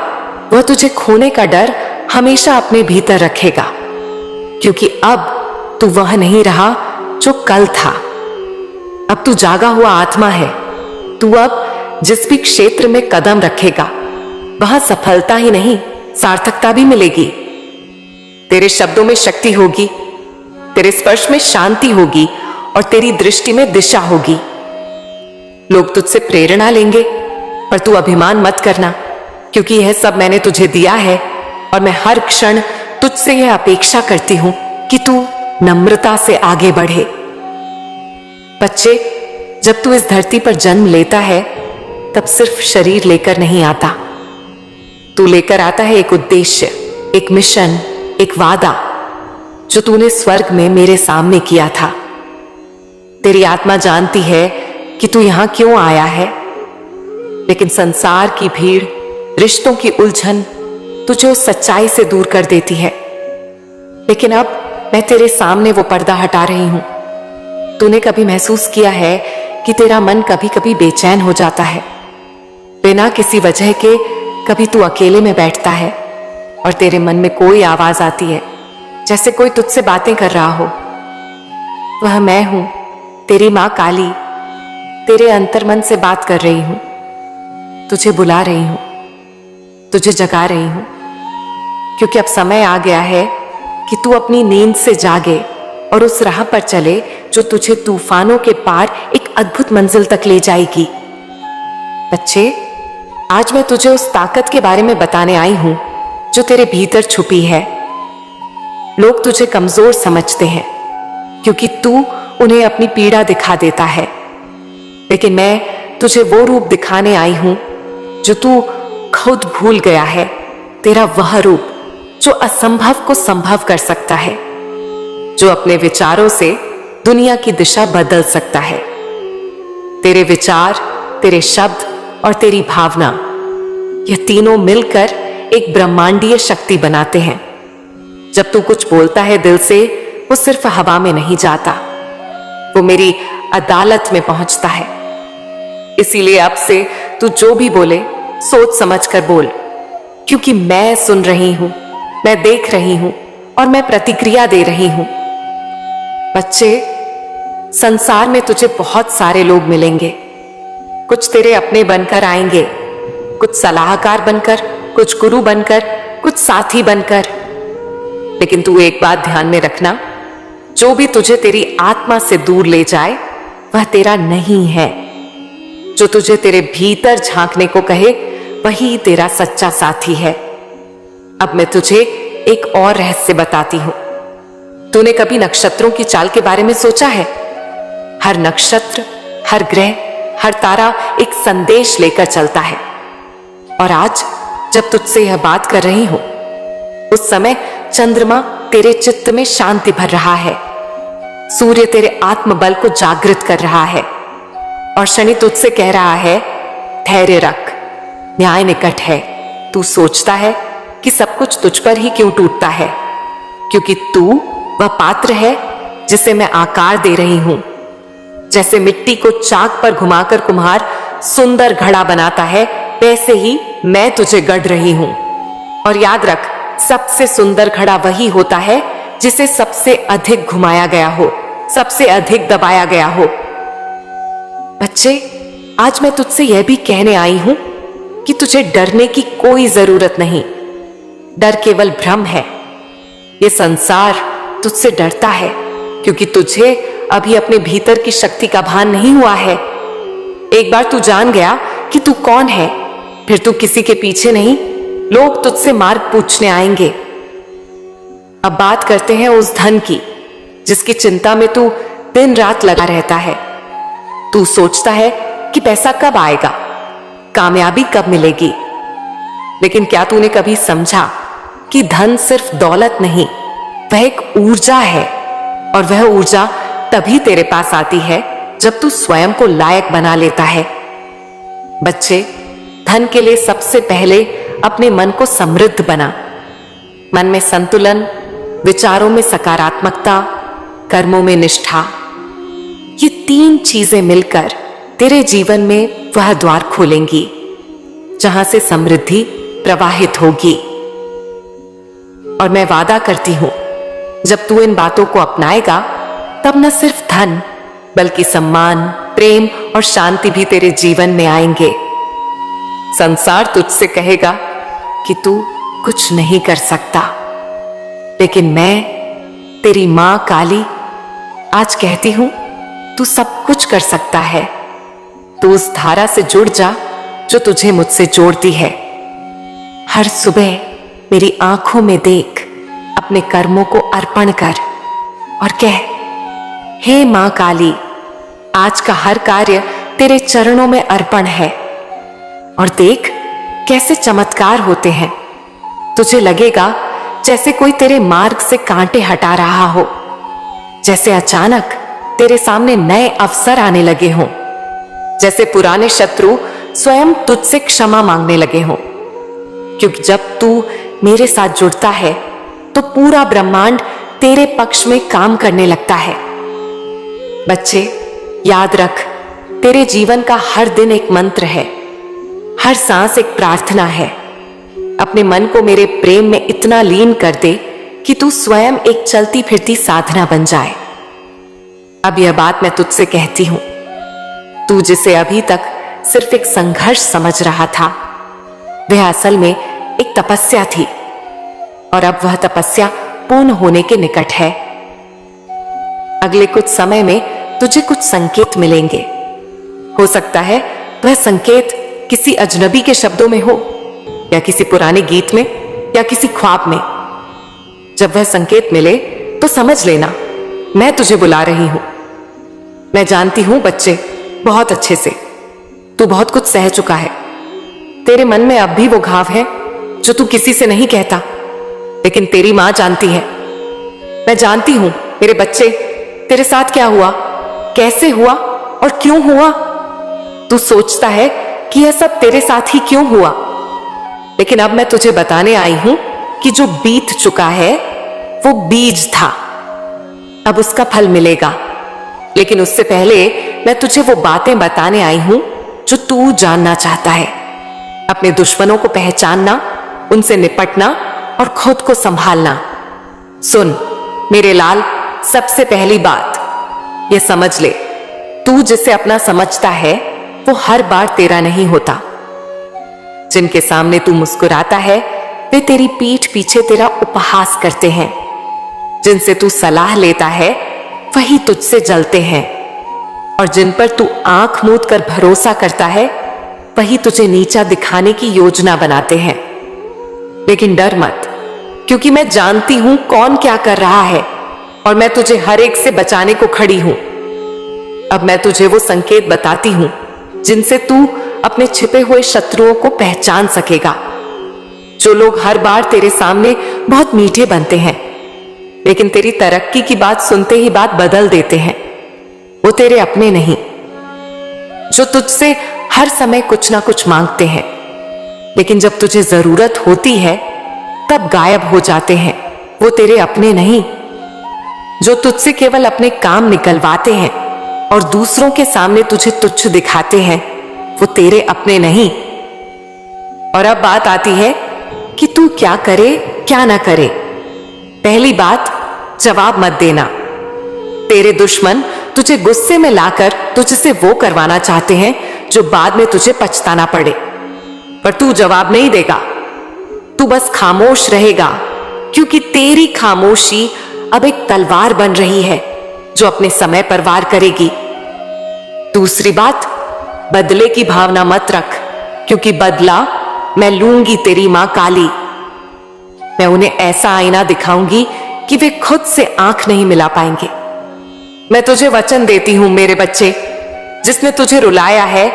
वह तुझे खोने का डर हमेशा अपने भीतर रखेगा, क्योंकि अब तू वह नहीं रहा जो कल था। अब तू जागा हुआ आत्मा है। तू अब जिस भी क्षेत्र में कदम रखेगा वहां सफलता ही नहीं, सार्थकता भी मिलेगी। तेरे शब्दों में शक्ति होगी, तेरे स्पर्श में शांति होगी, और तेरी दृष्टि में दिशा होगी। लोग तुझसे प्रेरणा लेंगे, पर तू अभिमान मत करना, क्योंकि यह सब मैंने तुझे दिया है, और मैं हर क्षण तुझसे यह अपेक्षा करती हूं कि तू नम्रता से आगे बढ़े। बच्चे, जब तू इस धरती पर जन्म लेता है तब सिर्फ शरीर लेकर नहीं आता, तू लेकर आता है एक उद्देश्य, एक मिशन, एक वादा, जो तूने स्वर्ग में मेरे सामने किया था। तेरी आत्मा जानती है कि तू यहां क्यों आया है, लेकिन संसार की भीड़, रिश्तों की उलझन तुझे उस सच्चाई से दूर कर देती है। लेकिन अब मैं तेरे सामने वो पर्दा हटा रही हूं। तूने कभी महसूस किया है कि तेरा मन कभी कभी बेचैन हो जाता है, बिना किसी वजह के? कभी तू अकेले में बैठता है और तेरे मन में कोई आवाज आती है, जैसे कोई तुझसे बातें कर रहा हो। वह मैं हूं, तेरी मां काली, तेरे अंतर्मन से बात कर रही हूं, तुझे बुला रही हूं, तुझे जगा रही हूं, क्योंकि अब समय आ गया है कि तू अपनी नींद से जागे और उस राह पर चले जो तुझे तूफानों के पार एक अद्भुत मंजिल तक ले जाएगी। बच्चे, आज मैं तुझे उस ताकत के बारे में बताने आई हूं जो तेरे भीतर छुपी है। लोग तुझे कमजोर समझते हैं क्योंकि तू उन्हें अपनी पीड़ा दिखा देता है, लेकिन मैं तुझे वो रूप दिखाने आई हूं जो तू खुद भूल गया है, तेरा वह रूप जो असंभव को संभव कर सकता है, जो अपने विचारों से दुनिया की दिशा बदल सकता है। तेरे विचार, तेरे शब्द और तेरी भावना, यह तीनों मिलकर एक ब्रह्मांडीय शक्ति बनाते हैं। जब तू कुछ बोलता है दिल से, वो सिर्फ हवा में नहीं जाता, वो मेरी अदालत में पहुंचता है। इसीलिए अब से तू जो भी बोले सोच समझ कर बोल, क्योंकि मैं सुन रही हूं, मैं देख रही हूं और मैं प्रतिक्रिया दे रही हूं। बच्चे, संसार में तुझे बहुत सारे लोग मिलेंगे, कुछ तेरे अपने बनकर आएंगे, कुछ सलाहकार बनकर, कुछ गुरु बनकर, कुछ साथी बनकर। लेकिन तू एक बात ध्यान में रखना, जो भी तुझे तेरी आत्मा से दूर ले जाए वह तेरा नहीं है। जो तुझे तेरे भीतर झांकने को कहे वही तेरा सच्चा साथी है। अब मैं तुझे एक और रहस्य बताती हूं। तूने कभी नक्षत्रों की चाल के बारे में सोचा है? हर नक्षत्र, हर ग्रह, हर तारा एक संदेश लेकर चलता है। और आज जब तुझसे यह बात कर रही हूं, उस समय चंद्रमा तेरे चित्त में शांति भर रहा है, सूर्य तेरे आत्मबल को जागृत कर रहा है, और शनि तुझसे कह रहा है, धैर्य रख, न्याय निकट है। तू सोचता है कि सब कुछ तुझ पर ही क्यों टूटता है, क्योंकि तू वह पात्र है जिसे मैं आकार दे रही हूं। जैसे मिट्टी को चाक पर घुमाकर कुम्हार सुंदर घड़ा बनाता है, वैसे ही मैं तुझे गढ़ रही हूं। और याद रख, सबसे सुंदर घड़ा वही होता है जिसे सबसे अधिक घुमाया गया हो, सबसे अधिक दबाया गया हो। बच्चे, आज मैं तुझसे यह भी कहने आई हूं कि तुझे डरने की कोई जरूरत नहीं। डर केवल भ्रम है। यह संसार तुझसे डरता है क्योंकि तुझे अभी अपने भीतर की शक्ति का भान नहीं हुआ है। एक बार तू जान गया कि तू कौन है, फिर तू किसी के पीछे नहीं, लोग तुझसे मार्ग पूछने आएंगे। अब बात करते हैं उस धन की जिसकी चिंता में तू दिन रात लगा रहता है। तू सोचता है कि पैसा कब आएगा, कामयाबी कब मिलेगी, लेकिन क्या तूने कभी समझा कि धन सिर्फ दौलत नहीं, वह एक ऊर्जा है, और वह ऊर्जा तभी तेरे पास आती है जब तू स्वयं को लायक बना लेता है। बच्चे, धन के लिए सबसे पहले अपने मन को समृद्ध बना। मन में संतुलन, विचारों में सकारात्मकता, कर्मों में निष्ठा, ये 3 चीजें मिलकर तेरे जीवन में वह द्वार खोलेंगी जहां से समृद्धि प्रवाहित होगी। और मैं वादा करती हूं, जब तू इन बातों को अपनाएगा तब न सिर्फ धन बल्कि सम्मान, प्रेम और शांति भी तेरे जीवन में आएंगे। संसार तुझसे कहेगा कि तू कुछ नहीं कर सकता, लेकिन मैं, तेरी मां काली, आज कहती हूं तू सब कुछ कर सकता है। तू उस धारा से जुड़ जा जो तुझे मुझसे जोड़ती है। हर सुबह मेरी आंखों में देख, अपने कर्मों को अर्पण कर और कह, हे मां काली, आज का हर कार्य तेरे चरणों में अर्पण है। और देख कैसे चमत्कार होते हैं। तुझे लगेगा जैसे कोई तेरे मार्ग से कांटे हटा रहा हो, जैसे अचानक तेरे सामने नए अवसर आने लगे हों, जैसे पुराने शत्रु स्वयं तुझसे क्षमा मांगने लगे हों। क्योंकि जब तू मेरे साथ जुड़ता है तो पूरा ब्रह्मांड तेरे पक्ष में काम करने लगता है। बच्चे, याद रख, तेरे जीवन का हर दिन एक मंत्र है, हर सांस एक प्रार्थना है। अपने मन को मेरे प्रेम में इतना लीन कर दे कि तू स्वयं एक चलती फिरती साधना बन जाए। अब यह बात मैं तुझसे कहती हूं, तू जिसे अभी तक सिर्फ एक संघर्ष समझ रहा था, वह असल में एक तपस्या थी। और अब वह तपस्या पूर्ण होने के निकट है। अगले कुछ समय में तुझे कुछ संकेत मिलेंगे। हो सकता है वह संकेत किसी अजनबी के शब्दों में हो, या किसी पुराने गीत में, या किसी ख्वाब में। जब वह संकेत मिले तो समझ लेना मैं तुझे बुला रही हूं। मैं जानती हूं बच्चे, बहुत अच्छे से तू बहुत कुछ सह चुका है। तेरे मन में अब भी वो घाव है जो तू किसी से नहीं कहता, लेकिन तेरी मां जानती है। मैं जानती हूं मेरे बच्चे, तेरे साथ क्या हुआ, कैसे हुआ और क्यों हुआ। तू सोचता है कि यह सब तेरे साथ ही क्यों हुआ, लेकिन अब मैं तुझे बताने आई हूं कि जो बीत चुका है वो बीज था, अब उसका फल मिलेगा। लेकिन उससे पहले मैं तुझे वो बातें बताने आई हूं जो तू जानना चाहता है। अपने दुश्मनों को पहचानना, उनसे निपटना और खुद को संभालना। सुन मेरे लाल, सबसे पहली बात ये समझ ले, तू जिसे अपना समझता है वो हर बार तेरा नहीं होता। जिनके सामने तू मुस्कुराता है वे तेरी पीठ पीछे तेरा उपहास करते हैं। जिनसे तू सलाह लेता है वही तुझसे जलते हैं, और जिन पर तू आंख मूंद कर भरोसा करता है वही तुझे नीचा दिखाने की योजना बनाते हैं। लेकिन डर मत, क्योंकि मैं जानती हूं कौन क्या कर रहा है, और मैं तुझे हर एक से बचाने को खड़ी हूं। अब मैं तुझे वो संकेत बताती हूं जिनसे तू अपने छिपे हुए शत्रुओं को पहचान सकेगा। जो लोग हर बार तेरे सामने बहुत मीठे बनते हैं, लेकिन तेरी तरक्की की बात सुनते ही बात बदल देते हैं, वो तेरे अपने नहीं। जो तुझसे हर समय कुछ ना कुछ मांगते हैं, लेकिन जब तुझे जरूरत होती है तब गायब हो जाते हैं, वो तेरे अपने नहीं। जो तुझसे केवल अपने काम निकलवाते हैं और दूसरों के सामने तुझे तुच्छ दिखाते हैं, वो तेरे अपने नहीं। और अब बात आती है कि तू क्या करे क्या ना करे। पहली बात, जवाब मत देना। तेरे दुश्मन तुझे गुस्से में लाकर तुझसे वो करवाना चाहते हैं जो बाद में तुझे पछताना पड़े, पर तू जवाब नहीं देगा। तू बस खामोश रहेगा, क्योंकि तेरी खामोशी अब एक तलवार बन रही है जो अपने समय पर वार करेगी। दूसरी बात, बदले की भावना मत रख, क्योंकि बदला मैं लूंगी तेरी मां काली। मैं उन्हें ऐसा आईना दिखाऊंगी कि वे खुद से आंख नहीं मिला पाएंगे। मैं तुझे वचन देती हूं मेरे बच्चे, जिसने तुझे रुलाया है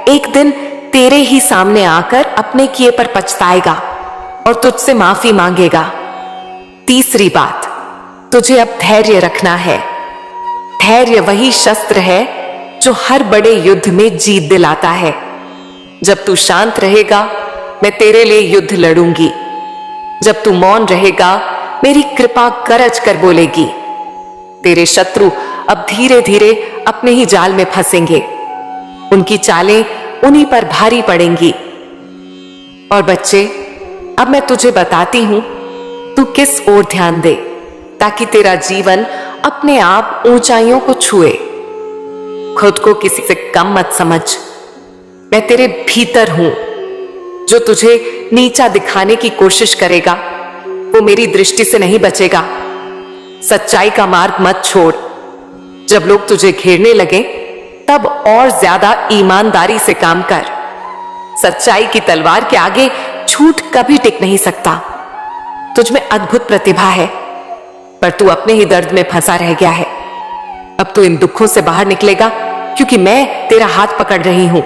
एक दिन तेरे ही सामने आकर अपने किए पर पछताएगा और तुझसे माफी मांगेगा। तीसरी बात, तुझे अब धैर्य रखना है। धैर्य वही शस्त्र है जो हर बड़े युद्ध में जीत दिलाता है। जब तू शांत रहेगा, मैं तेरे लिए युद्ध लड़ूंगी। जब तू मौन रहेगा, मेरी कृपा गरज कर बोलेगी। तेरे शत्रु अब धीरे धीरे अपने ही जाल में फंसेंगे, उनकी चालें उन्हीं पर भारी पड़ेंगी। और बच्चे, अब मैं तुझे बताती हूं तू किस ओर ध्यान दे, ताकि तेरा जीवन अपने आप ऊंचाइयों को छुए। खुद को किसी से कम मत समझ। मैं तेरे भीतर हूं। जो तुझे नीचा दिखाने की कोशिश करेगा वो मेरी दृष्टि से नहीं बचेगा। सच्चाई का मार्ग मत छोड़। जब लोग तुझे घेरने लगे तब और ज्यादा ईमानदारी से काम कर। सच्चाई की तलवार के आगे झूठ कभी टिक नहीं सकता। तुझ में अद्भुत प्रतिभा है, पर तू अपने ही दर्द में फंसा रह गया है। अब तू इन दुखों से बाहर निकलेगा, क्योंकि मैं तेरा हाथ पकड़ रही हूं।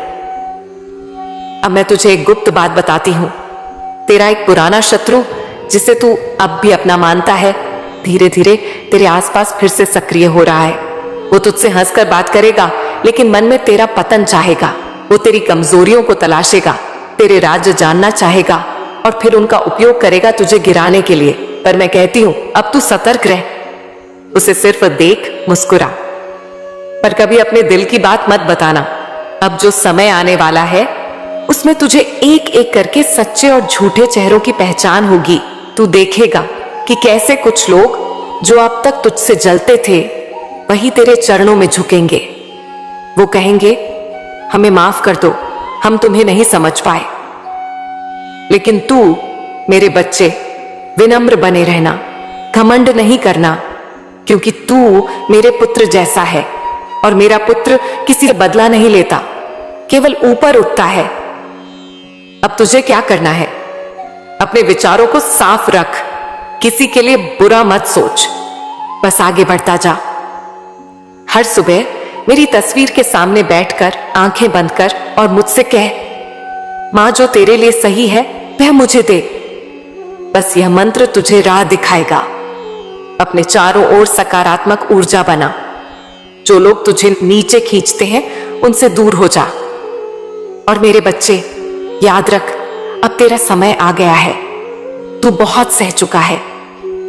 अब मैं तुझे एक गुप्त बात बताती हूं। तेरा एक पुराना शत्रु, जिसे तू अब भी अपना मानता है, धीरे धीरे तेरे आसपास फिर से सक्रिय हो रहा है। वो तुझसे हंसकर बात करेगा, लेकिन मन में तेरा पतन चाहेगा। वो तेरी कमजोरियों को तलाशेगा, तेरे राज्य जानना चाहेगा और फिर उनका उपयोग करेगा तुझे गिराने के लिए। पर मैं कहती हूं, अब तू सतर्क रह। उसे सिर्फ देख, मुस्कुरा, पर कभी अपने दिल की बात मत बताना। अब जो समय आने वाला है उसमें तुझे एक एक करके सच्चे और झूठे चेहरों की पहचान होगी। तू देखेगा कि कैसे कुछ लोग जो अब तक तुझसे जलते थे वही तेरे चरणों में झुकेंगे। वो कहेंगे, हमें माफ कर दो, हम तुम्हें नहीं समझ पाए। लेकिन तू, मेरे बच्चे, विनम्र बने रहना, घमंड नहीं करना, क्योंकि तू मेरे पुत्र जैसा है और मेरा पुत्र किसी से बदला नहीं लेता, केवल ऊपर उठता है। अब तुझे क्या करना है? अपने विचारों को साफ रख, किसी के लिए बुरा मत सोच, बस आगे बढ़ता जा। हर सुबह मेरी तस्वीर के सामने बैठकर आंखें बंद कर और मुझसे कह, मां, जो तेरे लिए सही है वह मुझे दे। बस यह मंत्र तुझे राह दिखाएगा। अपने चारों ओर सकारात्मक ऊर्जा बना। जो लोग तुझे नीचे खींचते हैं उनसे दूर हो जा। और मेरे बच्चे, याद रख, अब तेरा समय आ गया है। तू बहुत सह चुका है।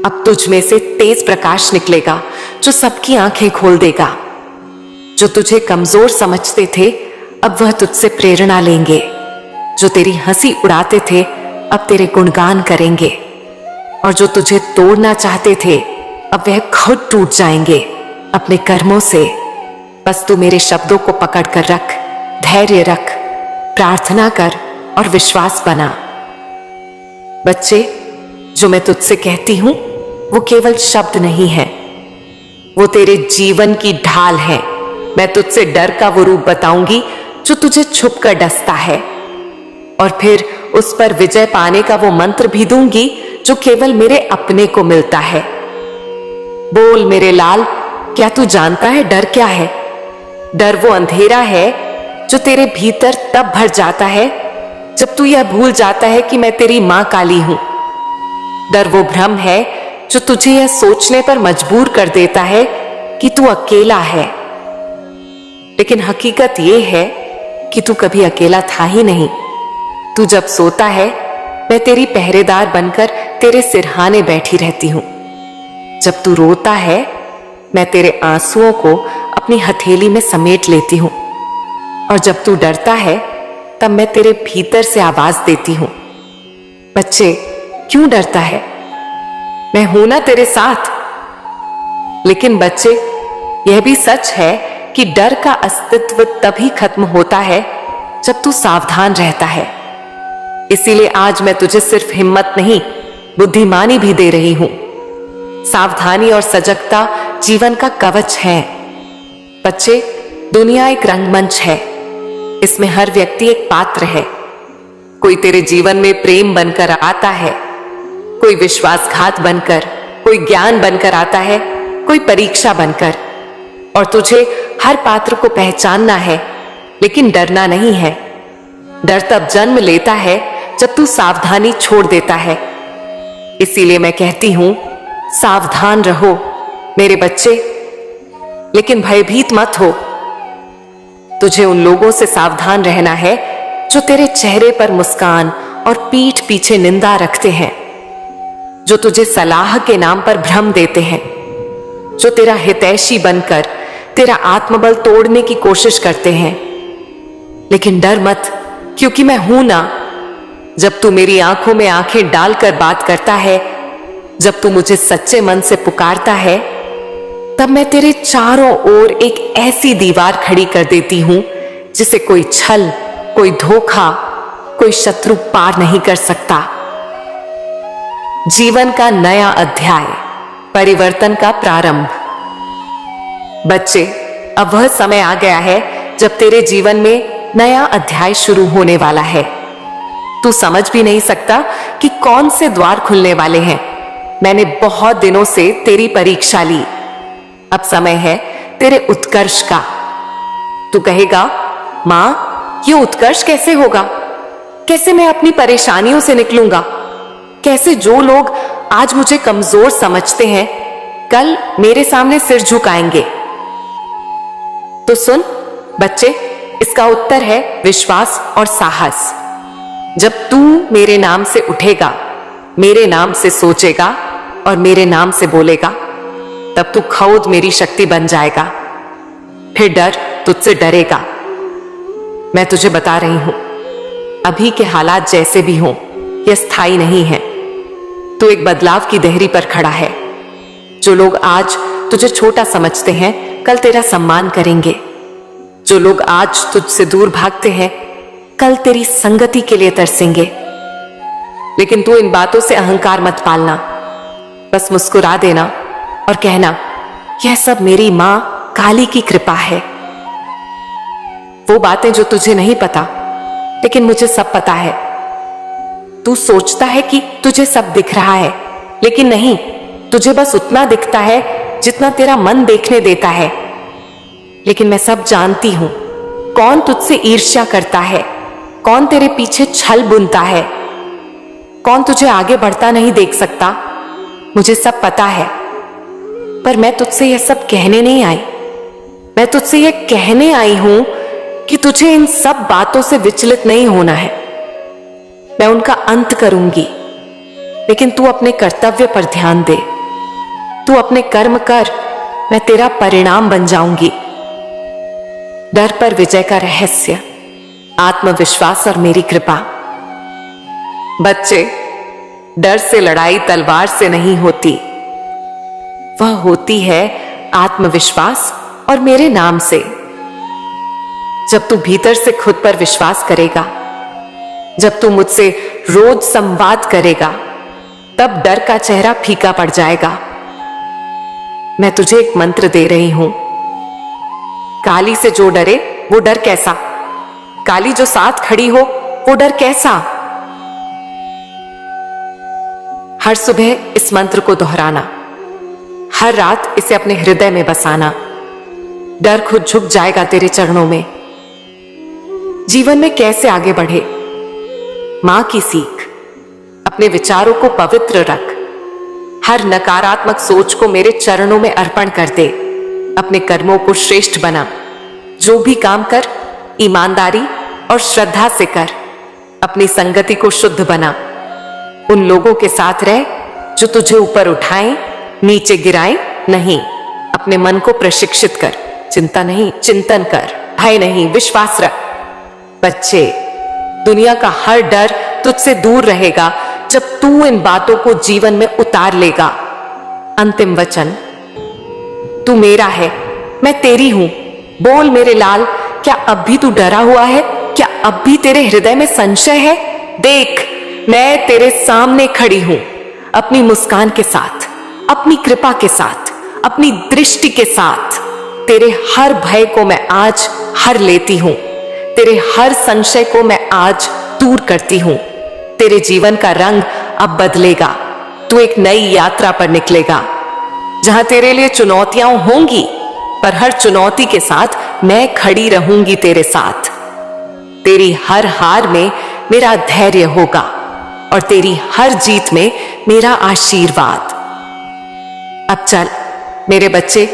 अब तुझ में से तेज प्रकाश निकलेगा जो सबकी आंखें खोल देगा। जो तुझे कमजोर समझते थे अब वह तुझसे प्रेरणा लेंगे। जो तेरी हंसी उड़ाते थे अब तेरे गुणगान करेंगे। और जो तुझे तोड़ना चाहते थे अब वह खुद टूट जाएंगे अपने कर्मों से। बस तू मेरे शब्दों को पकड़ कर रख, धैर्य रख, प्रार्थना कर और विश्वास बना। बच्चे, जो मैं तुझसे कहती हूं वो केवल शब्द नहीं है, वो तेरे जीवन की ढाल है। मैं तुझसे डर का वो रूप बताऊंगी जो तुझे छुप कर डसता है, और फिर उस पर विजय पाने का वो मंत्र भी दूंगी जो केवल मेरे अपने को मिलता है। बोल मेरे लाल, क्या तू जानता है डर क्या है? डर वो अंधेरा है जो तेरे भीतर तब भर जाता है जब तू यह भूल जाता है कि मैं तेरी मां काली हूं। डर वो भ्रम है जो तुझे यह सोचने पर मजबूर कर देता है कि तू अकेला है। लेकिन हकीकत यह है कि तू कभी अकेला था ही नहीं। तू जब सोता है मैं तेरी पहरेदार बनकर तेरे सिरहाने बैठी रहती हूं। जब तू रोता है मैं तेरे आंसुओं को अपनी हथेली में समेट लेती हूं, और जब तू डरता है तब मैं तेरे भीतर से आवाज देती हूं। बच्चे, क्यों डरता है? मैं हूं ना तेरे साथ। लेकिन बच्चे, यह भी सच है कि डर का अस्तित्व तभी खत्म होता है जब तू सावधान रहता है। इसीलिए आज मैं तुझे सिर्फ हिम्मत नहीं, बुद्धिमानी भी दे रही हूं। सावधानी और सजगता जीवन का कवच है। बच्चे, दुनिया एक रंगमंच है। इसमें हर व्यक्ति एक पात्र है। कोई तेरे जीवन में प्रेम बनकर आता है, कोई विश्वासघात बनकर, कोई ज्ञान बनकर आता है, कोई परीक्षा बनकर। और तुझे हर पात्र को पहचानना है, लेकिन डरना नहीं है। डर तब जन्म लेता है जब तू सावधानी छोड़ देता है। इसीलिए मैं कहती हूं, सावधान रहो मेरे बच्चे। लेकिन भयभीत मत हो। तुझे उन लोगों से सावधान रहना है जो तेरे चेहरे पर मुस्कान और पीठ पीछे निंदा रखते हैं, जो तुझे सलाह के नाम पर भ्रम देते हैं, जो तेरा हितैषी बनकर तेरा आत्मबल तोड़ने की कोशिश करते हैं। लेकिन डर मत, क्योंकि मैं हूं ना। जब तू मेरी आंखों में आंखें डालकर बात करता है, जब तू मुझे सच्चे मन से पुकारता है, तब मैं तेरे चारों ओर एक ऐसी दीवार खड़ी कर देती हूं जिसे कोई छल, कोई धोखा, कोई शत्रु पार नहीं कर सकता। जीवन का नया अध्याय, परिवर्तन का प्रारंभ। बच्चे, अब वह समय आ गया है जब तेरे जीवन में नया अध्याय शुरू होने वाला है। तू समझ भी नहीं सकता कि कौन से द्वार खुलने वाले हैं। मैंने बहुत दिनों से तेरी परीक्षा ली। अब समय है तेरे उत्कर्ष का। तू कहेगा, मां, ये उत्कर्ष कैसे होगा? कैसे मैं अपनी परेशानियों से निकलूंगा? कैसे जो लोग आज मुझे कमजोर समझते हैं, कल मेरे सामने सिर झुकाएंगे? तो सुन बच्चे, इसका उत्तर है विश्वास और साहस। जब तू मेरे नाम से उठेगा, मेरे नाम से सोचेगा और मेरे नाम से बोलेगा, तब तू खुद मेरी शक्ति बन जाएगा। फिर डर तुझसे डरेगा। मैं तुझे बता रही हूं, अभी के हालात जैसे भी हों, यह स्थायी नहीं है। तू एक बदलाव की देहरी पर खड़ा है। जो लोग आज तुझे छोटा समझते हैं, कल तेरा सम्मान करेंगे। जो लोग आज तुझसे दूर भागते हैं, कल तेरी संगति के लिए तरसेंगे। लेकिन तू इन बातों से अहंकार मत पालना। बस मुस्कुरा देना और कहना, यह सब मेरी मां काली की कृपा है। वो बातें जो तुझे नहीं पता, लेकिन मुझे सब पता है। तू सोचता है कि तुझे सब दिख रहा है, लेकिन नहीं, तुझे बस उतना दिखता है जितना तेरा मन देखने देता है। लेकिन मैं सब जानती हूं, कौन तुझसे ईर्ष्या करता है, कौन तेरे पीछे छल बुनता है, कौन तुझे आगे बढ़ता नहीं देख सकता। मुझे सब पता है, पर मैं तुझसे यह सब कहने नहीं आई। मैं तुझसे यह कहने आई हूं कि तुझे इन सब बातों से विचलित नहीं होना है। मैं उनका अंत करूंगी, लेकिन तू अपने कर्तव्य पर ध्यान दे। तू अपने कर्म कर, मैं तेरा परिणाम बन जाऊंगी। डर पर विजय का रहस्य, आत्मविश्वास और मेरी कृपा। बच्चे, डर से लड़ाई तलवार से नहीं होती, वह होती है आत्मविश्वास और मेरे नाम से। जब तू भीतर से खुद पर विश्वास करेगा, जब तू मुझसे रोज संवाद करेगा, तब डर का चेहरा फीका पड़ जाएगा। मैं तुझे एक मंत्र दे रही हूं। काली से जो डरे वो डर कैसा, काली जो साथ खड़ी हो वो डर कैसा। हर सुबह इस मंत्र को दोहराना, हर रात इसे अपने हृदय में बसाना। डर खुद झुक जाएगा तेरे चरणों में। जीवन में कैसे आगे बढ़े, मां की सीख। अपने विचारों को पवित्र रख। हर नकारात्मक सोच को मेरे चरणों में अर्पण कर दे। अपने कर्मों को श्रेष्ठ बना। जो भी काम कर, ईमानदारी और श्रद्धा से कर। अपनी संगति को शुद्ध बना। उन लोगों के साथ रह जो तुझे ऊपर उठाएं, नीचे गिराएं नहीं। अपने मन को प्रशिक्षित कर। चिंता नहीं, चिंतन कर। भय नहीं, विश्वास रख। बच्चे, दुनिया का हर डर तुझसे दूर रहेगा जब तू इन बातों को जीवन में उतार लेगा। अंतिम वचन, तू मेरा है, मैं तेरी हूं। बोल मेरे लाल, क्या अब भी तू डरा हुआ है? क्या अब भी तेरे हृदय में संशय है? देख, मैं तेरे सामने खड़ी हूं, अपनी मुस्कान के साथ, अपनी कृपा के साथ, अपनी दृष्टि के साथ। तेरे हर भय को मैं आज हर लेती हूं। तेरे हर संशय को मैं आज दूर करती हूं। तेरे जीवन का रंग अब बदलेगा। तू एक नई यात्रा पर निकलेगा, जहां तेरे लिए चुनौतियां होंगी, पर हर चुनौती के साथ मैं खड़ी रहूंगी तेरे साथ। तेरी हर हार में मेरा धैर्य होगा और तेरी हर जीत में मेरा आशीर्वाद। अब चल मेरे बच्चे,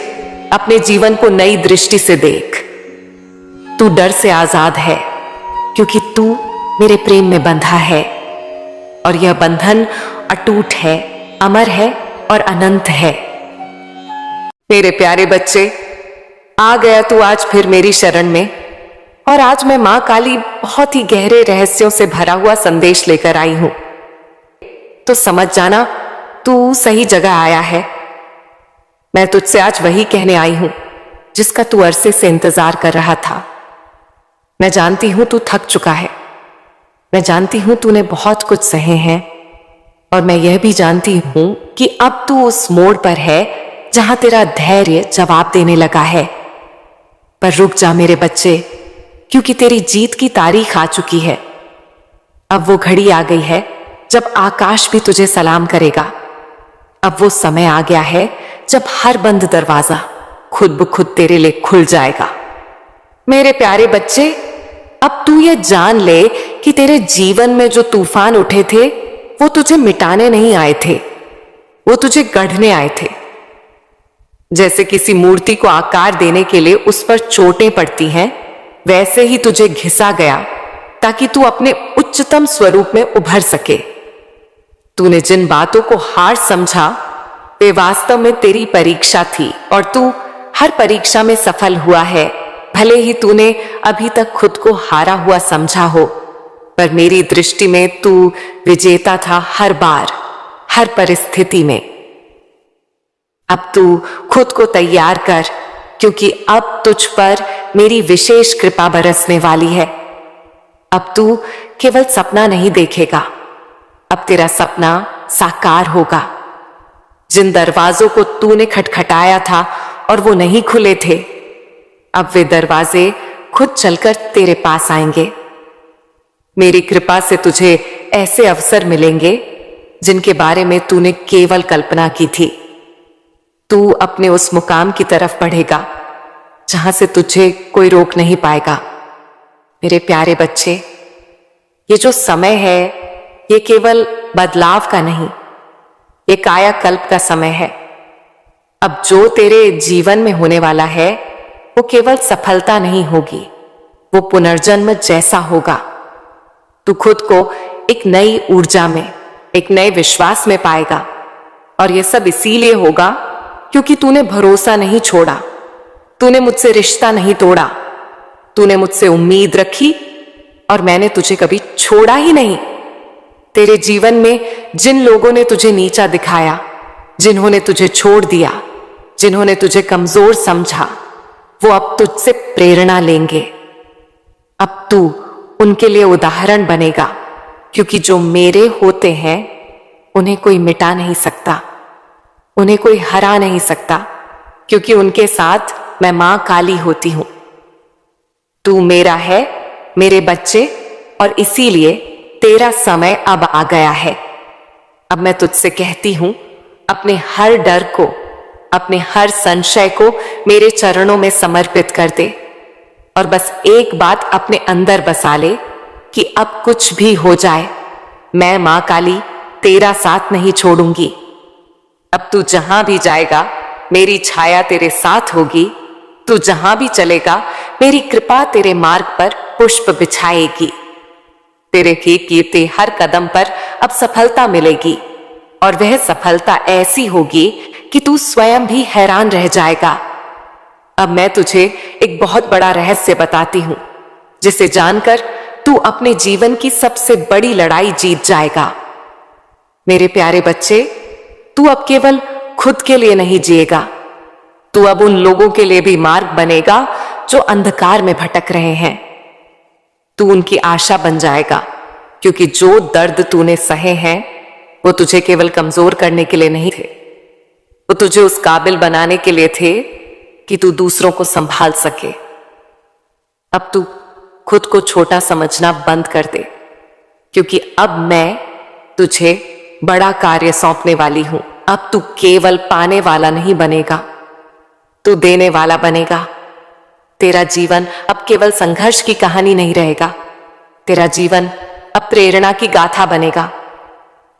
अपने जीवन को नई दृष्टि से देख। तू डर से आजाद है क्योंकि तू मेरे प्रेम में बंधा है, और यह बंधन अटूट है, अमर है और अनंत है। मेरे प्यारे बच्चे, आ गया तू आज फिर मेरी शरण में, और आज मैं मां काली बहुत ही गहरे रहस्यों से भरा हुआ संदेश लेकर आई हूं। तो समझ जाना, तू सही जगह आया है। मैं तुझसे आज वही कहने आई हूं जिसका तू अरसे से इंतजार कर रहा था। मैं जानती हूं तू थक चुका है, मैं जानती हूं तूने बहुत कुछ सहे हैं, और मैं यह भी जानती हूं कि अब तू उस मोड़ पर है जहां तेरा धैर्य जवाब देने लगा है। पर रुक जा मेरे बच्चे, क्योंकि तेरी जीत की तारीख आ चुकी है। अब वो घड़ी आ गई है जब आकाश भी तुझे सलाम करेगा। अब वो समय आ गया है जब हर बंद दरवाजा खुद ब खुद तेरे लिए खुल जाएगा। मेरे प्यारे बच्चे, अब तू ये जान ले कि तेरे जीवन में जो तूफान उठे थे वो तुझे मिटाने नहीं आए थे, वो तुझे गढ़ने आए थे। जैसे किसी मूर्ति को आकार देने के लिए उस पर चोटें पड़ती हैं, वैसे ही तुझे घिसा गया ताकि तू अपने उच्चतम स्वरूप में उभर सके। तूने जिन बातों को हार समझा वे वास्तव में तेरी परीक्षा थी, और तू हर परीक्षा में सफल हुआ है। भले ही तूने अभी तक खुद को हारा हुआ समझा हो, पर मेरी दृष्टि में तू विजेता था हर बार, हर परिस्थिति में। अब तू खुद को तैयार कर, क्योंकि अब तुझ पर मेरी विशेष कृपा बरसने वाली है। अब तू केवल सपना नहीं देखेगा, अब तेरा सपना साकार होगा। जिन दरवाजों को तूने खटखटाया था और वो नहीं खुले थे, अब वे दरवाजे खुद चलकर तेरे पास आएंगे। मेरी कृपा से तुझे ऐसे अवसर मिलेंगे जिनके बारे में तूने केवल कल्पना की थी। तू अपने उस मुकाम की तरफ बढ़ेगा जहां से तुझे कोई रोक नहीं पाएगा। मेरे प्यारे बच्चे, ये जो समय है ये केवल बदलाव का नहीं, ये कायाकल्प का समय है। अब जो तेरे जीवन में होने वाला है वो केवल सफलता नहीं होगी, वो पुनर्जन्म जैसा होगा। तू खुद को एक नई ऊर्जा में, एक नए विश्वास में पाएगा, और यह सब इसीलिए होगा क्योंकि तूने भरोसा नहीं छोड़ा, तूने मुझसे रिश्ता नहीं तोड़ा, तूने मुझसे उम्मीद रखी और मैंने तुझे कभी छोड़ा ही नहीं। तेरे जीवन में जिन लोगों ने तुझे नीचा दिखाया, जिन्होंने तुझे छोड़ दिया, जिन्होंने तुझे कमजोर समझा, वो अब तुझसे प्रेरणा लेंगे। अब तू उनके लिए उदाहरण बनेगा, क्योंकि जो मेरे होते हैं उन्हें कोई मिटा नहीं सकता, उन्हें कोई हरा नहीं सकता, क्योंकि उनके साथ मैं मां काली होती हूं। तू मेरा है मेरे बच्चे, और इसीलिए तेरा समय अब आ गया है। अब मैं तुझसे कहती हूं, अपने हर डर को, अपने हर संशय को मेरे चरणों में समर्पित कर दे, और बस एक बात अपने अंदर बसा ले कि अब कुछ भी हो जाए, मैं मां काली तेरा साथ नहीं छोड़ूंगी। अब तू जहां भी जाएगा मेरी छाया तेरे साथ होगी, तू जहां भी चलेगा मेरी कृपा तेरे मार्ग पर पुष्प बिछाएगी। तेरे किए हर कदम पर अब सफलता मिलेगी, और वह सफलता ऐसी होगी कि तू स्वयं भी हैरान रह जाएगा। अब मैं तुझे एक बहुत बड़ा रहस्य बताती हूं, जिसे जानकर तू अपने जीवन की सबसे बड़ी लड़ाई जीत जाएगा। मेरे प्यारे बच्चे, तू अब केवल खुद के लिए नहीं जिएगा, तू अब उन लोगों के लिए भी मार्ग बनेगा जो अंधकार में भटक रहे हैं। तू उनकी आशा बन जाएगा, क्योंकि जो दर्द तूने सहे हैं वो तुझे केवल कमजोर करने के लिए नहीं थे, वो तुझे उस काबिल बनाने के लिए थे कि तू दूसरों को संभाल सके। अब तू खुद को छोटा समझना बंद कर दे, क्योंकि अब मैं तुझे बड़ा कार्य सौंपने वाली हूं। अब तू केवल पाने वाला नहीं बनेगा, तू देने वाला बनेगा। तेरा जीवन अब केवल संघर्ष की कहानी नहीं रहेगा, तेरा जीवन अब प्रेरणा की गाथा बनेगा।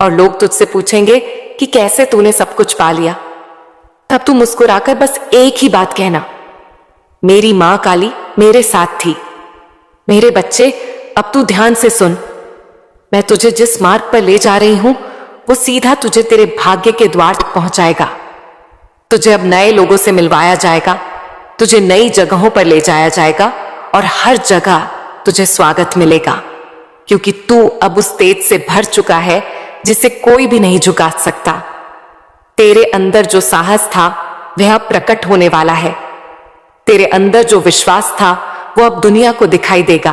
और लोग तुझसे पूछेंगे कि कैसे तूने सब कुछ पा लिया, तब तू मुस्कुराकर बस एक ही बात कहना, मेरी मां काली मेरे साथ थी। मेरे बच्चे, अब तू ध्यान से सुन। मैं तुझे जिस मार्ग पर ले जा रही हूं वो सीधा तुझे तेरे भाग्य के द्वार तक पहुंचाएगा। तुझे अब नए लोगों से मिलवाया जाएगा, तुझे नई जगहों पर ले जाया जाएगा और हर जगह तुझे स्वागत मिलेगा, क्योंकि तू अब उस तेज से भर चुका है जिसे कोई भी नहीं झुका सकता। तेरे अंदर जो साहस था वह अब प्रकट होने वाला है। तेरे अंदर जो विश्वास था वो अब दुनिया को दिखाई देगा।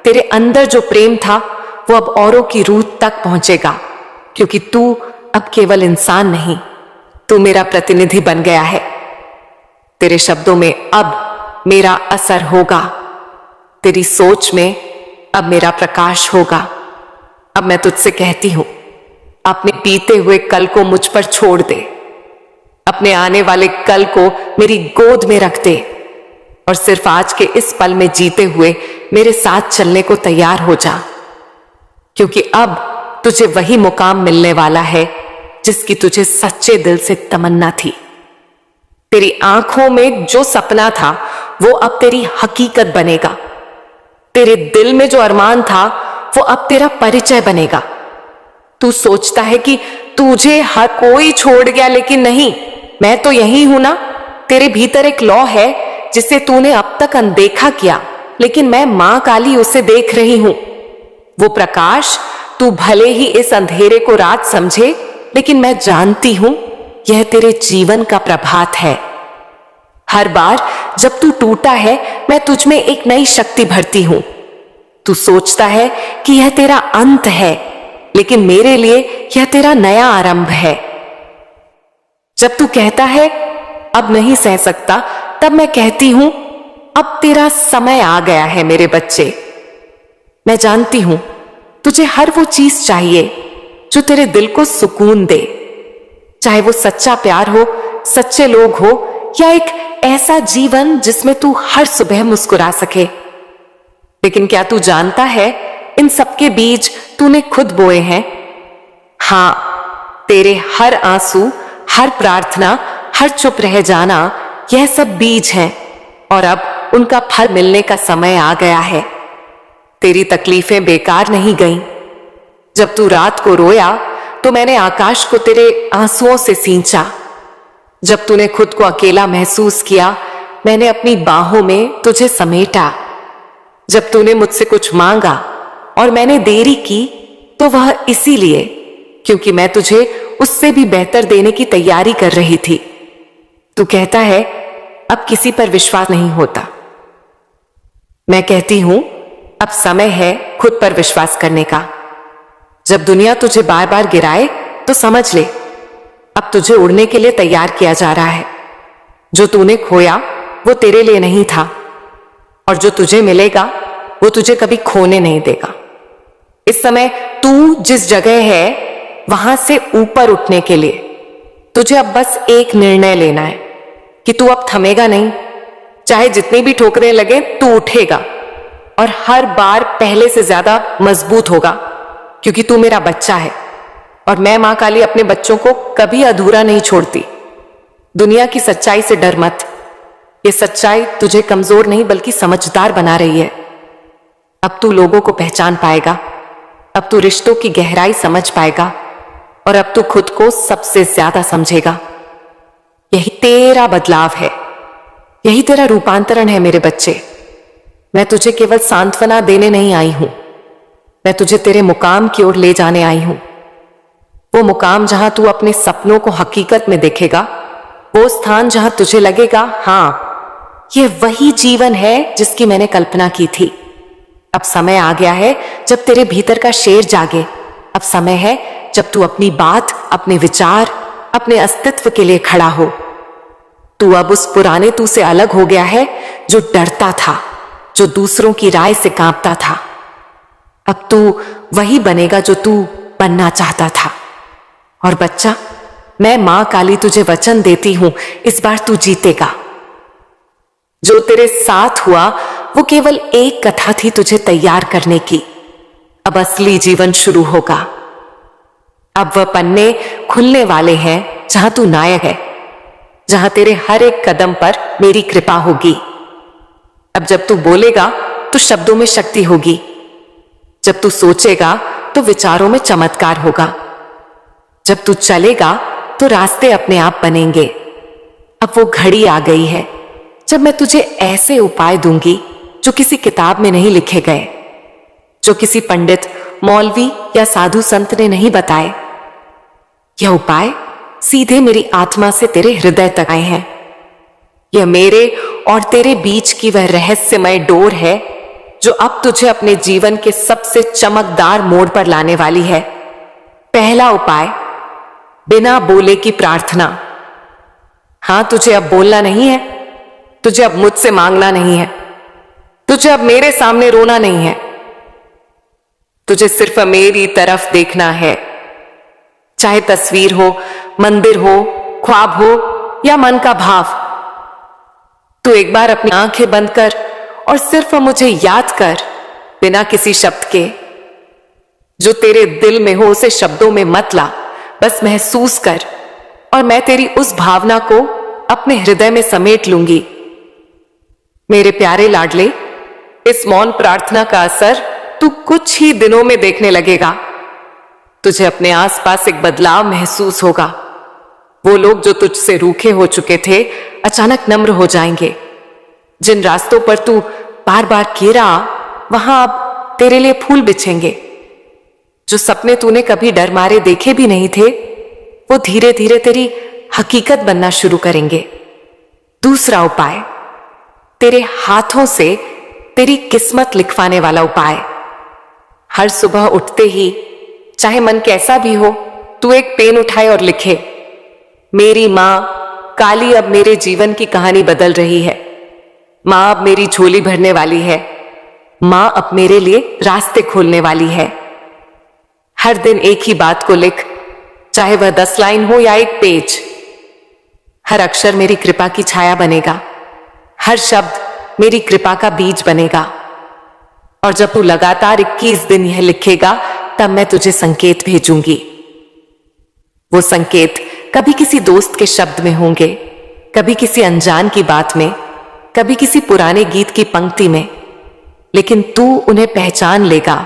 तेरे अंदर जो प्रेम था वो अब औरों की रूह तक पहुंचेगा, क्योंकि तू अब केवल इंसान नहीं, तू मेरा प्रतिनिधि बन गया है। तेरे शब्दों में अब मेरा असर होगा, तेरी सोच में अब मेरा प्रकाश होगा। अब मैं तुझसे कहती हूं, अपने बीते हुए कल को मुझ पर छोड़ दे, अपने आने वाले कल को मेरी गोद में रख दे और सिर्फ आज के इस पल में जीते हुए मेरे साथ चलने को तैयार हो जा, क्योंकि अब तुझे वही मुकाम मिलने वाला है जिसकी तुझे सच्चे दिल से तमन्ना थी। तेरी आंखों में जो सपना था वो अब तेरी हकीकत बनेगा। तेरे दिल में जो अरमान था वो अब तेरा परिचय बनेगा। तू सोचता है कि तुझे हर कोई छोड़ गया, लेकिन नहीं, मैं तो यही हूं ना। तेरे भीतर एक लौ है जिसे तूने अब तक अनदेखा किया, लेकिन मैं मां काली उसे देख रही हूं। वो प्रकाश, तू भले ही इस अंधेरे को रात समझे, लेकिन मैं जानती हूं यह तेरे जीवन का प्रभात है। हर बार जब तू टूटा है मैं तुझ में एक नई शक्ति भरती हूं। तू सोचता है कि यह तेरा अंत है, लेकिन मेरे लिए यह तेरा नया आरंभ है। जब तू कहता है अब नहीं सह सकता, तब मैं कहती हूं अब तेरा समय आ गया है मेरे बच्चे। मैं जानती हूं तुझे हर वो चीज चाहिए जो तेरे दिल को सुकून दे, चाहे वो सच्चा प्यार हो, सच्चे लोग हो, या एक ऐसा जीवन जिसमें तू हर सुबह मुस्कुरा सके। लेकिन क्या तू जानता है इन सबके बीज तूने खुद बोए हैं। हां, तेरे हर आंसू, हर प्रार्थना, हर चुप रह जाना, यह सब बीज हैं और अब उनका फल मिलने का समय आ गया है। तेरी तकलीफें बेकार नहीं गईं। जब तू रात को रोया तो मैंने आकाश को तेरे आंसुओं से सींचा। जब तूने खुद को अकेला महसूस किया, मैंने अपनी बाहों में तुझे समेटा। जब तूने मुझसे कुछ मांगा और मैंने देरी की, तो वह इसीलिए क्योंकि मैं तुझे उससे भी बेहतर देने की तैयारी कर रही थी। तू कहता है अब किसी पर विश्वास नहीं होता। मैं कहती हूं अब समय है खुद पर विश्वास करने का। जब दुनिया तुझे बार बार गिराए तो समझ ले अब तुझे उड़ने के लिए तैयार किया जा रहा है। जो तूने खोया वो तेरे लिए नहीं था, और जो तुझे मिलेगा वो तुझे कभी खोने नहीं देगा। इस समय तू जिस जगह है वहां से ऊपर उठने के लिए तुझे अब बस एक निर्णय लेना है कि तू अब थमेगा नहीं। चाहे जितनी भी ठोकरें लगे, तू उठेगा और हर बार पहले से ज्यादा मजबूत होगा, क्योंकि तू मेरा बच्चा है और मैं मां काली अपने बच्चों को कभी अधूरा नहीं छोड़ती। दुनिया की सच्चाई से डर मत। ये सच्चाई तुझे कमजोर नहीं बल्कि समझदार बना रही है। अब तू लोगों को पहचान पाएगा, अब तू रिश्तों की गहराई समझ पाएगा और अब तू खुद को सबसे ज्यादा समझेगा। यही तेरा बदलाव है, यही तेरा रूपांतरण है मेरे बच्चे। मैं तुझे केवल सांत्वना देने नहीं आई हूं, मैं तुझे तेरे मुकाम की ओर ले जाने आई हूं। वो मुकाम जहां तू अपने सपनों को हकीकत में देखेगा, वो स्थान जहां तुझे लगेगा हां, ये वही जीवन है जिसकी मैंने कल्पना की थी। अब समय आ गया है जब तेरे भीतर का शेर जागे। अब समय है जब तू अपनी बात, अपने विचार, अपने अस्तित्व के लिए खड़ा हो। तू अब उस पुराने तू से अलग हो गया है जो डरता था, जो दूसरों की राय से कांपता था। अब तू वही बनेगा जो तू बनना चाहता था। और बच्चा, मैं मां काली तुझे वचन देती हूं, इस बार तू जीतेगा। जो तेरे साथ हुआ वो केवल एक कथा थी तुझे तैयार करने की। अब असली जीवन शुरू होगा। अब वह पन्ने खुलने वाले हैं जहां तू नायक है, जहां तेरे हर एक कदम पर मेरी कृपा होगी। अब जब तू बोलेगा तो शब्दों में शक्ति होगी, जब तू सोचेगा तो विचारों में चमत्कार होगा, जब तू चलेगा तो रास्ते अपने आप बनेंगे। अब वो घड़ी आ गई है जब मैं तुझे ऐसे उपाय दूंगी जो किसी किताब में नहीं लिखे गए, जो किसी पंडित, मौलवी या साधु संत ने नहीं बताए। यह उपाय सीधे मेरी आत्मा से तेरे हृदय तक आए हैं। यह मेरे और तेरे बीच की वह रहस्यमय डोर है जो अब तुझे अपने जीवन के सबसे चमकदार मोड़ पर लाने वाली है। पहला उपाय, बिना बोले की प्रार्थना। हां, तुझे अब बोलना नहीं है, तुझे अब मुझसे मांगना नहीं है, तुझे अब मेरे सामने रोना नहीं है, तुझे सिर्फ मेरी तरफ देखना है। चाहे तस्वीर हो, मंदिर हो, ख्वाब हो या मन का भाव, तू एक बार अपनी आंखें बंद कर और सिर्फ मुझे याद कर, बिना किसी शब्द के। जो तेरे दिल में हो उसे शब्दों में मत ला, बस महसूस कर और मैं तेरी उस भावना को अपने हृदय में समेट लूंगी। मेरे प्यारे लाडले, इस मौन प्रार्थना का असर तू कुछ ही दिनों में देखने लगेगा। तुझे अपने आसपास एक बदलाव महसूस होगा। वो लोग जो तुझसे रूखे हो चुके थे अचानक नम्र हो जाएंगे। जिन रास्तों पर तू बार बार घेरा, वहां अब तेरे लिए फूल बिछेंगे। जो सपने तूने कभी डर मारे देखे भी नहीं थे, वो धीरे धीरे तेरी हकीकत बनना शुरू करेंगे। दूसरा उपाय, तेरे हाथों से तेरी किस्मत लिखवाने वाला उपाय। हर सुबह उठते ही, चाहे मन कैसा भी हो, तू एक पेन उठाए और लिखे, मेरी मां काली अब मेरे जीवन की कहानी बदल रही है। मां अब मेरी झोली भरने वाली है। मां अब मेरे लिए रास्ते खोलने वाली है। हर दिन एक ही बात को लिख, चाहे वह 10 लाइन हो या एक पेज। हर अक्षर मेरी कृपा की छाया बनेगा, हर शब्द मेरी कृपा का बीज बनेगा। और जब तू लगातार 21 दिन यह लिखेगा, तब मैं तुझे संकेत भेजूंगी। वो संकेत कभी किसी दोस्त के शब्द में होंगे, कभी किसी अनजान की बात में, कभी किसी पुराने गीत की पंक्ति में, लेकिन तू उन्हें पहचान लेगा,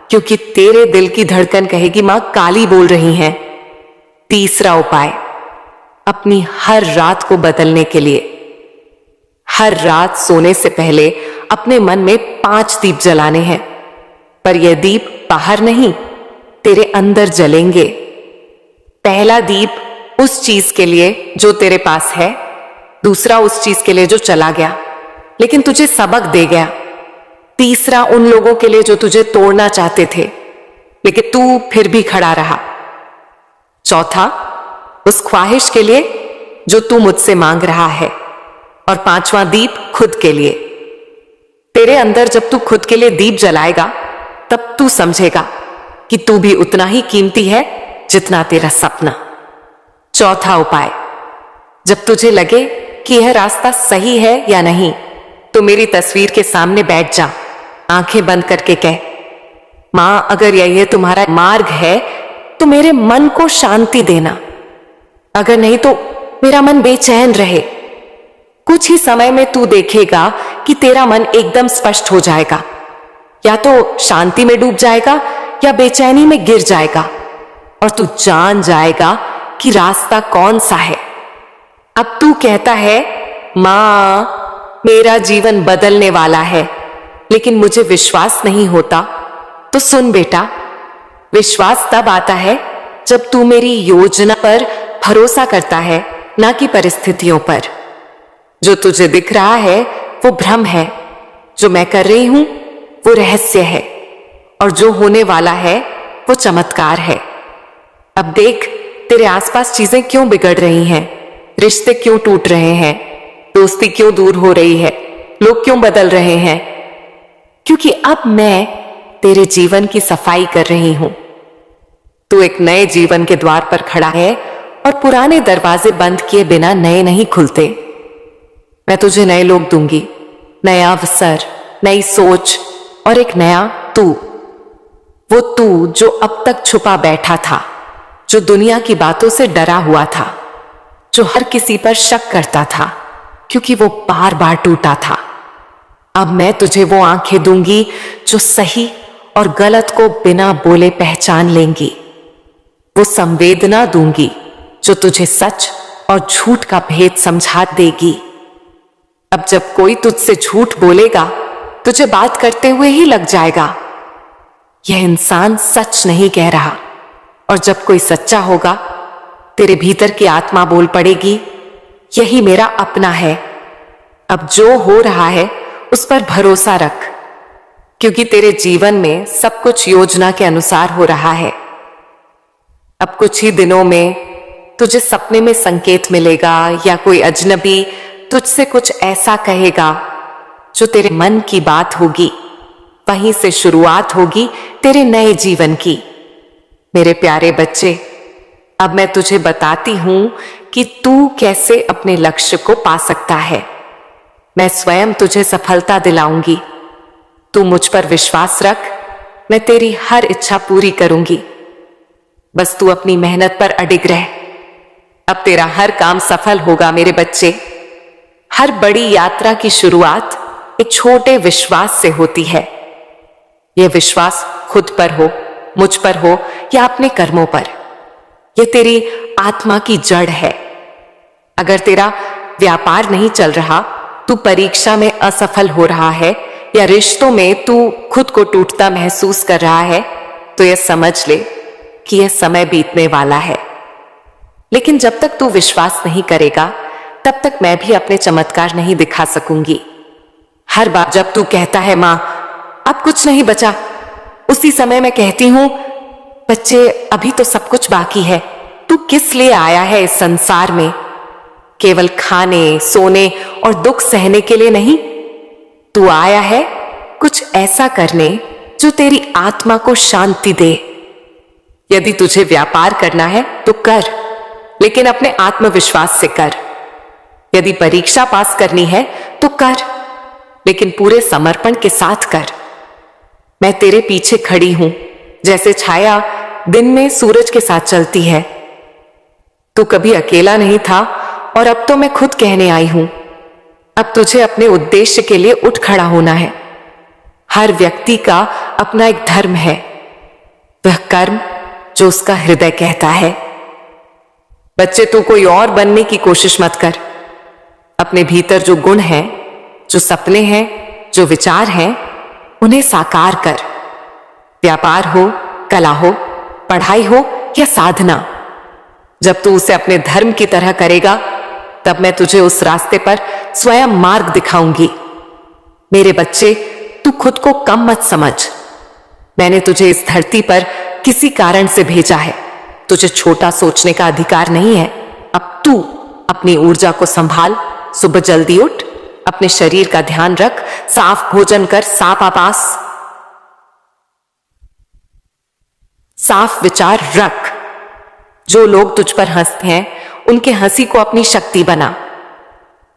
क्योंकि तेरे दिल की धड़कन कहेगी मां काली बोल रही हैं। तीसरा उपाय, अपनी हर रात को बदलने के लिए। हर रात सोने से पहले अपने मन में 5 दीप जलाने हैं, पर यह दीप बाहर नहीं, तेरे अंदर जलेंगे। पहला दीप उस चीज के लिए जो तेरे पास है, दूसरा उस चीज के लिए जो चला गया लेकिन तुझे सबक दे गया, तीसरा उन लोगों के लिए जो तुझे तोड़ना चाहते थे लेकिन तू फिर भी खड़ा रहा, चौथा उस ख्वाहिश के लिए जो तू मुझसे मांग रहा है, और पांचवां दीप खुद के लिए। तेरे अंदर जब तू खुद के लिए दीप जलाएगा, तब तू समझेगा कि तू भी उतना ही कीमती है जितना तेरा सपना। चौथा उपाय, जब तुझे लगे कि यह रास्ता सही है या नहीं, तो मेरी तस्वीर के सामने बैठ जा, आंखें बंद करके कह, मां अगर यह तुम्हारा मार्ग है तो मेरे मन को शांति देना, अगर नहीं तो मेरा मन बेचैन रहे। कुछ ही समय में तू देखेगा कि तेरा मन एकदम स्पष्ट हो जाएगा, या तो शांति में डूब जाएगा या बेचैनी में गिर जाएगा, और तू जान जाएगा कि रास्ता कौन सा है। अब तू कहता है मां मेरा जीवन बदलने वाला है, लेकिन मुझे विश्वास नहीं होता। तो सुन बेटा, विश्वास तब आता है जब तू मेरी योजना पर भरोसा करता है, ना कि परिस्थितियों पर। जो तुझे दिख रहा है वो भ्रम है, जो मैं कर रही हूं वो रहस्य है, और जो होने वाला है वो चमत्कार है। अब देख, तेरे आसपास चीजें क्यों बिगड़ रही हैं, रिश्ते क्यों टूट रहे हैं, दोस्ती क्यों दूर हो रही है, लोग क्यों बदल रहे हैं, क्योंकि अब मैं तेरे जीवन की सफाई कर रही हूं। तू एक नए जीवन के द्वार पर खड़ा है, और पुराने दरवाजे बंद किए बिना नए नहीं खुलते। मैं तुझे नए लोग दूंगी, नया अवसर, नई सोच और एक नया तू। वो तू जो अब तक छुपा बैठा था, जो दुनिया की बातों से डरा हुआ था, जो हर किसी पर शक करता था, क्योंकि वो बार बार टूटा था। अब मैं तुझे वो आंखें दूंगी जो सही और गलत को बिना बोले पहचान लेंगी। वो संवेदना दूंगी जो तुझे सच और झूठ का भेद समझा देगी। अब जब कोई तुझसे झूठ बोलेगा, तुझे बात करते हुए ही लग जाएगा यह इंसान सच नहीं कह रहा। और जब कोई सच्चा होगा, तेरे भीतर की आत्मा बोल पड़ेगी, यही मेरा अपना है। अब जो हो रहा है उस पर भरोसा रख, क्योंकि तेरे जीवन में सब कुछ योजना के अनुसार हो रहा है। अब कुछ ही दिनों में तुझे सपने में संकेत मिलेगा या कोई अजनबी तुझसे कुछ ऐसा कहेगा जो तेरे मन की बात होगी। वहीं से शुरुआत होगी तेरे नए जीवन की। मेरे प्यारे बच्चे, अब मैं तुझे बताती हूं कि तू कैसे अपने लक्ष्य को पा सकता है। मैं स्वयं तुझे सफलता दिलाऊंगी। तू मुझ पर विश्वास रख, मैं तेरी हर इच्छा पूरी करूंगी। बस तू अपनी मेहनत पर अडिग रह। अब तेरा हर काम सफल होगा मेरे बच्चे। हर बड़ी यात्रा की शुरुआत एक छोटे विश्वास से होती है। यह विश्वास खुद पर हो, मुझ पर हो या अपने कर्मों पर, यह तेरी आत्मा की जड़ है। अगर तेरा व्यापार नहीं चल रहा, तू परीक्षा में असफल हो रहा है या रिश्तों में तू खुद को टूटता महसूस कर रहा है, तो यह समझ ले कि यह समय बीतने वाला है। लेकिन जब तक तू विश्वास नहीं करेगा, तब तक मैं भी अपने चमत्कार नहीं दिखा सकूंगी। हर बार जब तू कहता है मां अब कुछ नहीं बचा, उसी समय मैं कहती हूं बच्चे अभी तो सब कुछ बाकी है। तू किस लिए आया है इस संसार में? केवल खाने, सोने और दुख सहने के लिए नहीं। तू आया है कुछ ऐसा करने जो तेरी आत्मा को शांति दे। यदि तुझे व्यापार करना है तो कर, लेकिन अपने आत्मविश्वास से कर। यदि परीक्षा पास करनी है तो कर, लेकिन पूरे समर्पण के साथ कर। मैं तेरे पीछे खड़ी हूं, जैसे छाया दिन में सूरज के साथ चलती है। तू कभी अकेला नहीं था और अब तो मैं खुद कहने आई हूं। अब तुझे अपने उद्देश्य के लिए उठ खड़ा होना है। हर व्यक्ति का अपना एक धर्म है, वह कर्म जो उसका हृदय कहता है। बच्चे, तू कोई और बनने की कोशिश मत कर। अपने भीतर जो गुण हैं, जो सपने हैं, जो विचार हैं, उन्हें साकार कर। व्यापार हो, कला हो, पढ़ाई हो या साधना, जब तू उसे अपने धर्म की तरह करेगा, तब मैं तुझे उस रास्ते पर स्वयं मार्ग दिखाऊंगी। मेरे बच्चे, तू खुद को कम मत समझ। मैंने तुझे इस धरती पर किसी कारण से भेजा है। तुझे छोटा सोचने का अधिकार नहीं है। अब तू अपनी ऊर्जा को संभाल। सुबह जल्दी उठ, अपने शरीर का ध्यान रख, साफ भोजन कर, साफ आवास, साफ विचार रख। जो लोग तुझ पर हंसते हैं, उनके हंसी को अपनी शक्ति बना।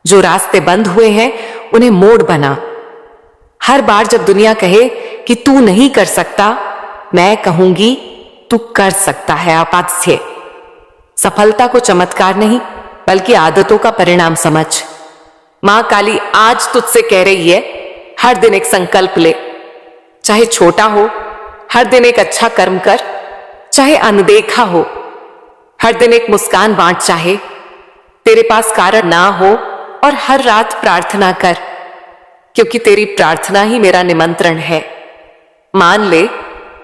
जो रास्ते बंद हुए हैं, उन्हें मोड़ बना। हर बार जब दुनिया कहे कि तू नहीं कर सकता, मैं कहूंगी तू कर सकता है। अपास्य सफलता को चमत्कार नहीं, बल्कि आदतों का परिणाम समझ। मां काली आज तुझसे कह रही है, हर दिन एक संकल्प ले, चाहे छोटा हो। हर दिन एक अच्छा कर्म कर, चाहे अनदेखा हो। हर दिन एक मुस्कान बांट, चाहे तेरे पास कारण ना हो। और हर रात प्रार्थना कर, क्योंकि तेरी प्रार्थना ही मेरा निमंत्रण है। मान ले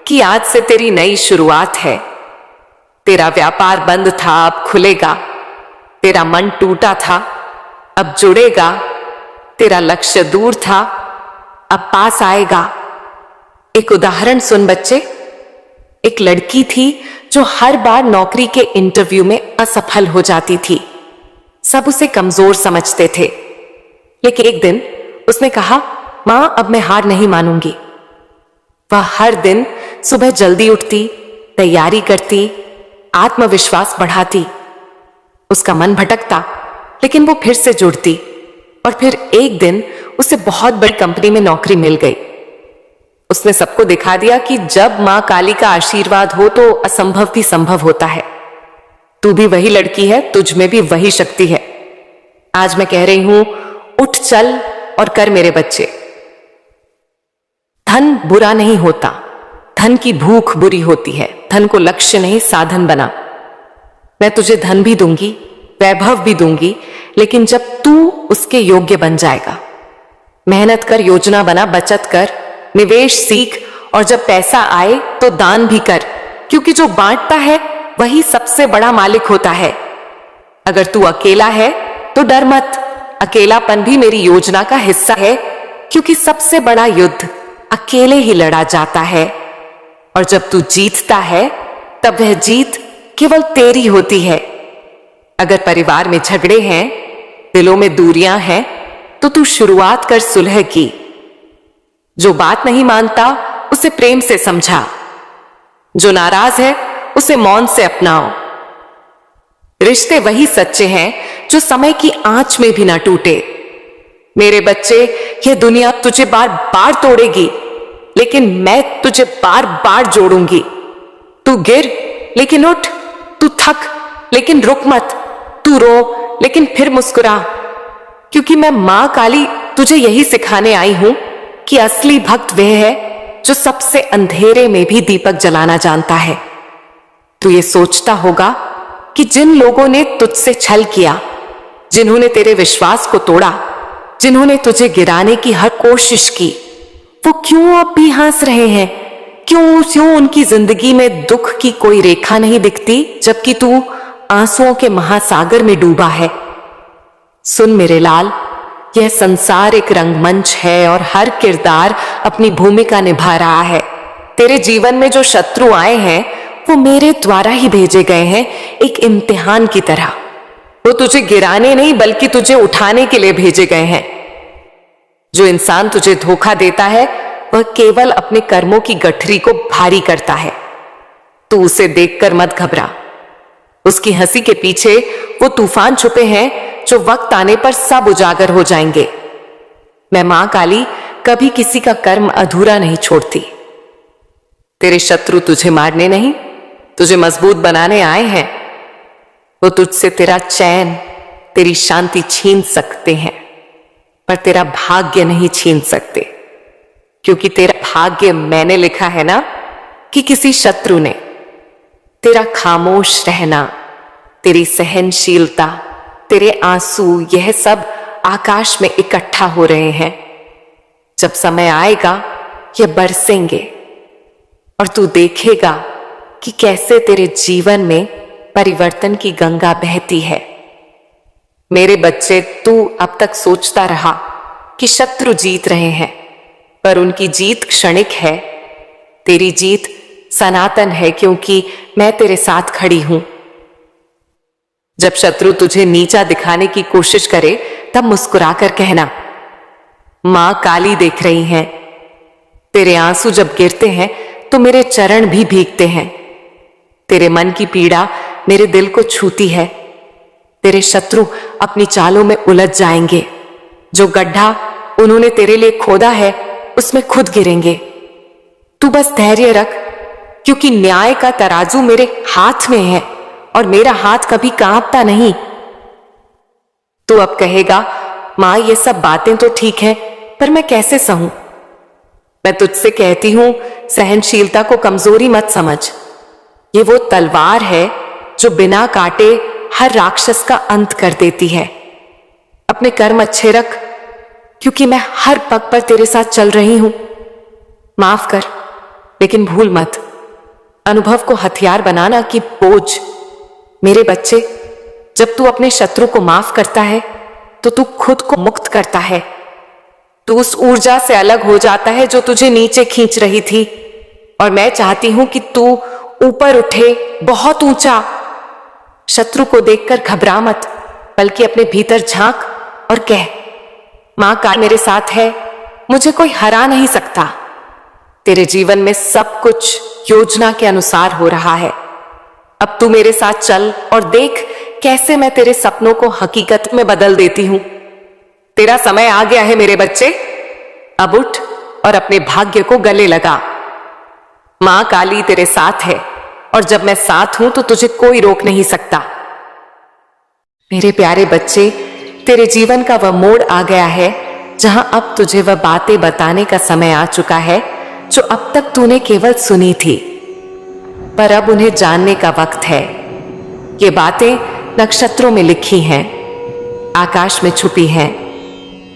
कि आज से तेरी नई शुरुआत है। तेरा व्यापार बंद था, अब खुलेगा। तेरा मन टूटा था, अब जुड़ेगा। तेरा लक्ष्य दूर था, अब पास आएगा। एक उदाहरण सुन बच्चे। एक लड़की थी जो हर बार नौकरी के इंटरव्यू में असफल हो जाती थी। सब उसे कमजोर समझते थे, लेकिन एक दिन उसने कहा, मां अब मैं हार नहीं मानूंगी। वह हर दिन सुबह जल्दी उठती, तैयारी करती, आत्मविश्वास बढ़ाती। उसका मन भटकता, लेकिन वो फिर से जुड़ती। और फिर एक दिन उसे बहुत बड़ी कंपनी में नौकरी मिल गई। उसने सबको दिखा दिया कि जब मां काली का आशीर्वाद हो तो असंभव भी संभव होता है। तू भी वही लड़की है, तुझ में भी वही शक्ति है। आज मैं कह रही हूं, उठ चल और कर मेरे बच्चे। धन बुरा नहीं होता, धन की भूख बुरी होती है। धन को लक्ष्य नहीं साधन बना। मैं तुझे धन भी दूंगी, वैभव भी दूंगी, लेकिन जब तू उसके योग्य बन जाएगा। मेहनत कर, योजना बना, बचत कर, निवेश सीख, और जब पैसा आए तो दान भी कर, क्योंकि जो बांटता है वही सबसे बड़ा मालिक होता है। अगर तू अकेला है तो डर मत, अकेलापन भी मेरी योजना का हिस्सा है, क्योंकि सबसे बड़ा युद्ध अकेले ही लड़ा जाता है। और जब तू जीतता है तब वह जीत केवल तेरी होती है। अगर परिवार में झगड़े हैं, दिलों में दूरियां हैं, तो तू शुरुआत कर सुलह की। जो बात नहीं मानता उसे प्रेम से समझा, जो नाराज है उसे मौन से अपनाओ। रिश्ते वही सच्चे हैं जो समय की आंच में भी ना टूटे। मेरे बच्चे, यह दुनिया तुझे बार बार तोड़ेगी, लेकिन मैं तुझे बार बार जोड़ूंगी। तू गिर लेकिन उठ, तू थक लेकिन रुक मत, तू रो लेकिन फिर मुस्कुरा, क्योंकि मैं मां काली तुझे यही सिखाने आई हूं कि असली भक्त वह है जो सबसे अंधेरे में भी दीपक जलाना जानता है। तू ये सोचता होगा कि जिन लोगों ने तुझसे छल किया, जिन्होंने तेरे विश्वास को तोड़ा, जिन्होंने तुझे गिराने की हर कोशिश की, वो क्यों अब भी हंस रहे हैं? क्यों उनकी जिंदगी में दुख की कोई रेखा नहीं दिखती, जबकि तू आंसुओं के महासागर में डूबा है? सुन मेरे लाल, यह संसार एक रंगमंच है और हर किरदार अपनी भूमिका निभा रहा है। तेरे जीवन में जो शत्रु आए हैं वो मेरे द्वारा ही भेजे गए हैं, एक इम्तिहान की तरह। वो तुझे गिराने नहीं बल्कि तुझे उठाने के लिए भेजे गए हैं। जो इंसान तुझे धोखा देता है वह केवल अपने कर्मों की गठरी को भारी करता है। तू उसे देखकर मत घबरा। उसकी हंसी के पीछे वो तूफान छुपे हैं जो वक्त आने पर सब उजागर हो जाएंगे। मैं मां काली कभी किसी का कर्म अधूरा नहीं छोड़ती। तेरे शत्रु तुझे मारने नहीं, तुझे मजबूत बनाने आए हैं। वो तुझसे तेरा चैन, तेरी शांति छीन सकते हैं, पर तेरा भाग्य नहीं छीन सकते, क्योंकि तेरा भाग्य मैंने लिखा है ना, कि किसी शत्रु ने। तेरा खामोश रहना, तेरी सहनशीलता, तेरे आंसू, यह सब आकाश में इकट्ठा हो रहे हैं। जब समय आएगा ये बरसेंगे और तू देखेगा कि कैसे तेरे जीवन में परिवर्तन की गंगा बहती है। मेरे बच्चे, तू अब तक सोचता रहा कि शत्रु जीत रहे हैं, पर उनकी जीत क्षणिक है। तेरी जीत सनातन है, क्योंकि मैं तेरे साथ खड़ी हूं। जब शत्रु तुझे नीचा दिखाने की कोशिश करे तब मुस्कुराकर कहना, मां काली देख रही हैं। तेरे आंसू जब गिरते हैं तो मेरे चरण भी भीगते हैं। तेरे मन की पीड़ा मेरे दिल को छूती है। तेरे शत्रु अपनी चालों में उलझ जाएंगे। जो गड्ढा उन्होंने तेरे लिए खोदा है उसमें खुद गिरेंगे। तू बस धैर्य रख, क्योंकि न्याय का तराजू मेरे हाथ में है और मेरा हाथ कभी कांपता नहीं। तू अब कहेगा, मां ये सब बातें तो ठीक है, पर मैं कैसे सहूं? मैं तुझसे कहती हूं, सहनशीलता को कमजोरी मत समझ। ये वो तलवार है जो बिना काटे हर राक्षस का अंत कर देती है। अपने कर्म अच्छे रख, क्योंकि मैं हर पग पर तेरे साथ चल रही हूं। माफ कर, लेकिन भूल मत, अनुभव को हथियार बनाना कि बोझ। मेरे बच्चे, जब तू अपने शत्रु को माफ करता है तो तू खुद को मुक्त करता है। तू उस ऊर्जा से अलग हो जाता है जो तुझे नीचे खींच रही थी। और मैं चाहती हूं कि तू ऊपर उठे, बहुत ऊंचा। शत्रु को देखकर घबरा मत, बल्कि अपने भीतर झांक और कह, मां काली मेरे साथ है, मुझे कोई हरा नहीं सकता। तेरे जीवन में सब कुछ योजना के अनुसार हो रहा है। अब तू मेरे साथ चल और देख कैसे मैं तेरे सपनों को हकीकत में बदल देती हूं। तेरा समय आ गया है मेरे बच्चे। अब उठ और अपने भाग्य को गले लगा। मां काली तेरे साथ है, और जब मैं साथ हूं तो तुझे कोई रोक नहीं सकता। मेरे प्यारे बच्चे, तेरे जीवन का वह मोड़ आ गया है जहां अब तुझे वह बातें बताने का समय आ चुका है जो अब तक तूने केवल सुनी थी, पर अब उन्हें जानने का वक्त है। ये बातें नक्षत्रों में लिखी हैं, आकाश में छुपी हैं,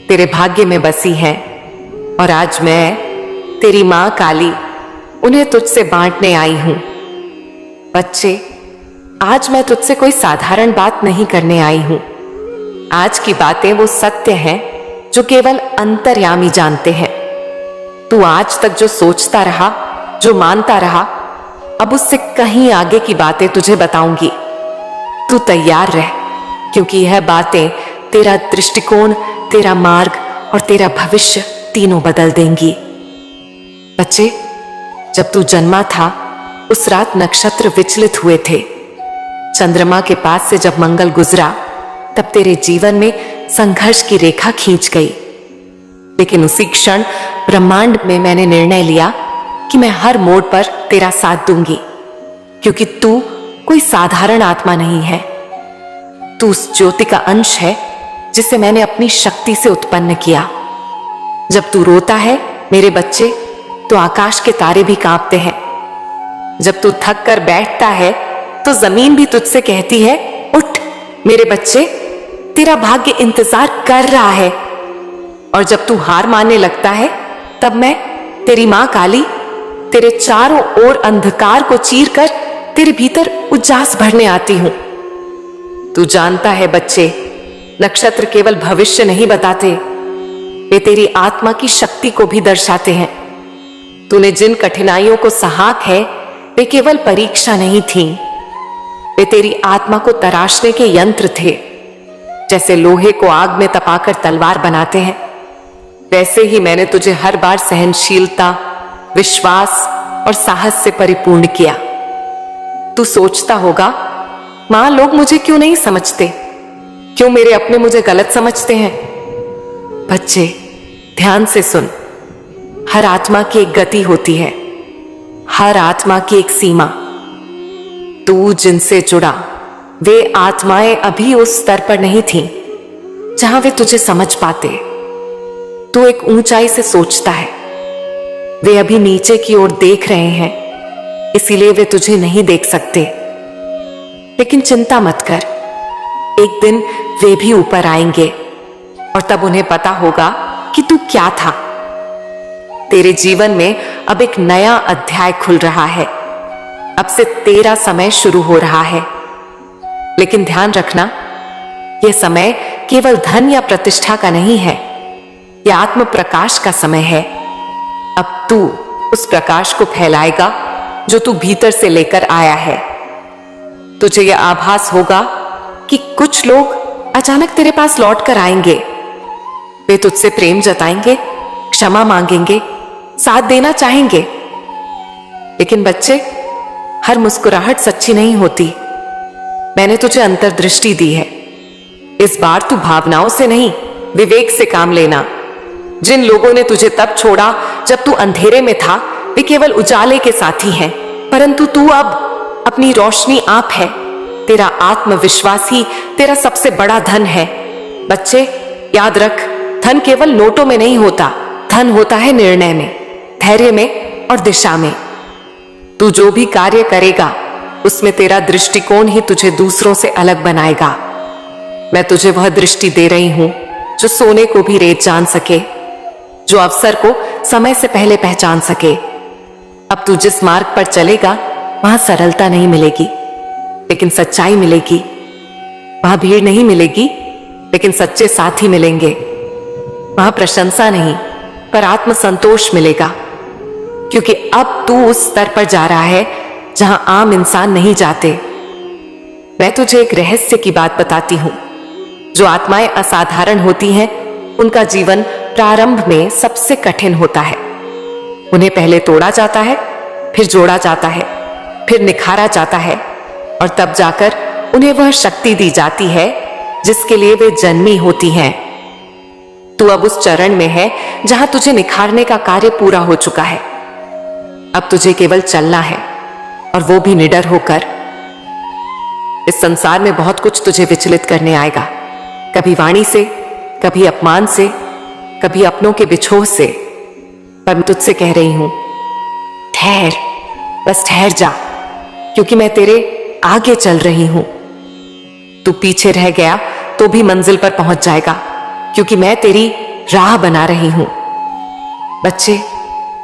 तेरे भाग्य में बसी हैं, और आज मैं, तेरी मां काली, उन्हें तुझसे बांटने आई हूं। बच्चे, आज मैं तुझसे कोई साधारण बात नहीं करने आई हूं। आज की बातें वो सत्य हैं जो केवल अंतर्यामी जानते हैं। तू आज तक जो सोचता रहा, जो मानता रहा, अब उससे कहीं आगे की बातें तुझे बताऊंगी। तू तैयार रह, क्योंकि यह बातें तेरा दृष्टिकोण, तेरा मार्ग और तेरा भविष्य तीनों बदल देंगी। बच्चे, जब तू जन्मा था उस रात नक्षत्र विचलित हुए थे। चंद्रमा के पास से जब मंगल गुजरा तब तेरे जीवन में संघर्ष की रेखा खींच गई। लेकिन उसी क्षण ब्रह्मांड में मैंने निर्णय लिया कि मैं हर मोड़ पर तेरा साथ दूंगी, क्योंकि तू कोई साधारण आत्मा नहीं है। तू उस ज्योति का अंश है जिसे मैंने अपनी शक्ति से उत्पन्न किया। जब तू रोता है मेरे बच्चे, तो आकाश के तारे भी कांपते हैं। जब तू थक कर बैठता है तो जमीन भी तुझसे कहती है, उठ मेरे बच्चे, तेरा भाग्य इंतजार कर रहा है। और जब तू हार मानने लगता है तब मैं, तेरी मां काली, तेरे चारों ओर अंधकार को चीर कर तेरे भीतर उजास भरने आती हूं। तू जानता है बच्चे, नक्षत्र केवल भविष्य नहीं बताते, वे तेरी आत्मा की शक्ति को भी दर्शाते हैं। तूने जिन कठिनाइयों को सहा है वे केवल परीक्षा नहीं थीं, वे तेरी आत्मा को तराशने के यंत्र थे। जैसे लोहे को आग में तपाकर तलवार बनाते हैं, वैसे ही मैंने तुझे हर बार सहनशीलता, विश्वास और साहस से परिपूर्ण किया। तू सोचता होगा, मां, लोग मुझे क्यों नहीं समझते, क्यों मेरे अपने मुझे गलत समझते हैं। बच्चे, ध्यान से सुन, हर आत्मा की एक गति होती है, हर आत्मा की एक सीमा। तू जिनसे जुड़ा, वे आत्माएं अभी उस स्तर पर नहीं थीं जहां वे तुझे समझ पाते। तू एक ऊंचाई से सोचता है, वे अभी नीचे की ओर देख रहे हैं, इसीलिए वे तुझे नहीं देख सकते। लेकिन चिंता मत कर, एक दिन वे भी ऊपर आएंगे और तब उन्हें पता होगा कि तू क्या था। तेरे जीवन में अब एक नया अध्याय खुल रहा है। अब से तेरा समय शुरू हो रहा है। लेकिन ध्यान रखना, यह समय केवल धन या प्रतिष्ठा का नहीं है, यह आत्म प्रकाश का समय है। अब तू उस प्रकाश को फैलाएगा जो तू भीतर से लेकर आया है। तुझे यह आभास होगा कि कुछ लोग अचानक तेरे पास लौट कर आएंगे। वे तुझसे प्रेम जताएंगे, क्षमा मांगेंगे, साथ देना चाहेंगे। लेकिन बच्चे, हर मुस्कुराहट सच्ची नहीं होती। मैंने तुझे अंतर्दृष्टि दी है। इस बार तू भावनाओं से नहीं, विवेक से काम लेना। जिन लोगों ने तुझे तब छोड़ा जब तू अंधेरे में था, वे केवल उजाले के साथी हैं, परंतु तू अब अपनी रोशनी आप है। तेरा आत्मविश्वास ही तेरा सबसे बड़ा धन है। बच्चे, याद रख, धन केवल नोटों में नहीं होता, धन होता है निर्णय में, धैर्य में और दिशा में। तू जो भी कार्य करेगा उसमें तेरा दृष्टिकोण ही तुझे दूसरों से अलग बनाएगा। मैं तुझे वह दृष्टि दे रही हूं जो सोने को भी रेत जान सके, जो अवसर को समय से पहले पहचान सके। अब तू जिस मार्ग पर चलेगा वहां सरलता नहीं मिलेगी, लेकिन सच्चाई मिलेगी। वहां भीड़ नहीं मिलेगी, लेकिन सच्चे साथी मिलेंगे। वहां प्रशंसा नहीं, पर आत्मसंतोष मिलेगा, क्योंकि अब तू उस स्तर पर जा रहा है जहां आम इंसान नहीं जाते। मैं तुझे एक रहस्य की बात बताती हूं। जो आत्माएं असाधारण होती हैं, उनका जीवन प्रारंभ में सबसे कठिन होता है। उन्हें पहले तोड़ा जाता है, फिर जोड़ा जाता है, फिर निखारा जाता है, और तब जाकर उन्हें वह शक्ति दी जाती है जिसके लिए वे जन्मी होती हैं। तू अब उस चरण में है जहां तुझे निखारने का कार्य पूरा हो चुका है। अब तुझे केवल चलना है, और वो भी निडर होकर। इस संसार में बहुत कुछ तुझे विचलित करने आएगा, कभी वाणी से, कभी अपमान से, कभी अपनों के बिछोह से। पर मैं तुझसे कह रही हूं, ठहर, बस ठहर जा, क्योंकि मैं तेरे आगे चल रही हूं। तू पीछे रह गया तो भी मंजिल पर पहुंच जाएगा, क्योंकि मैं तेरी राह बना रही हूं। बच्चे,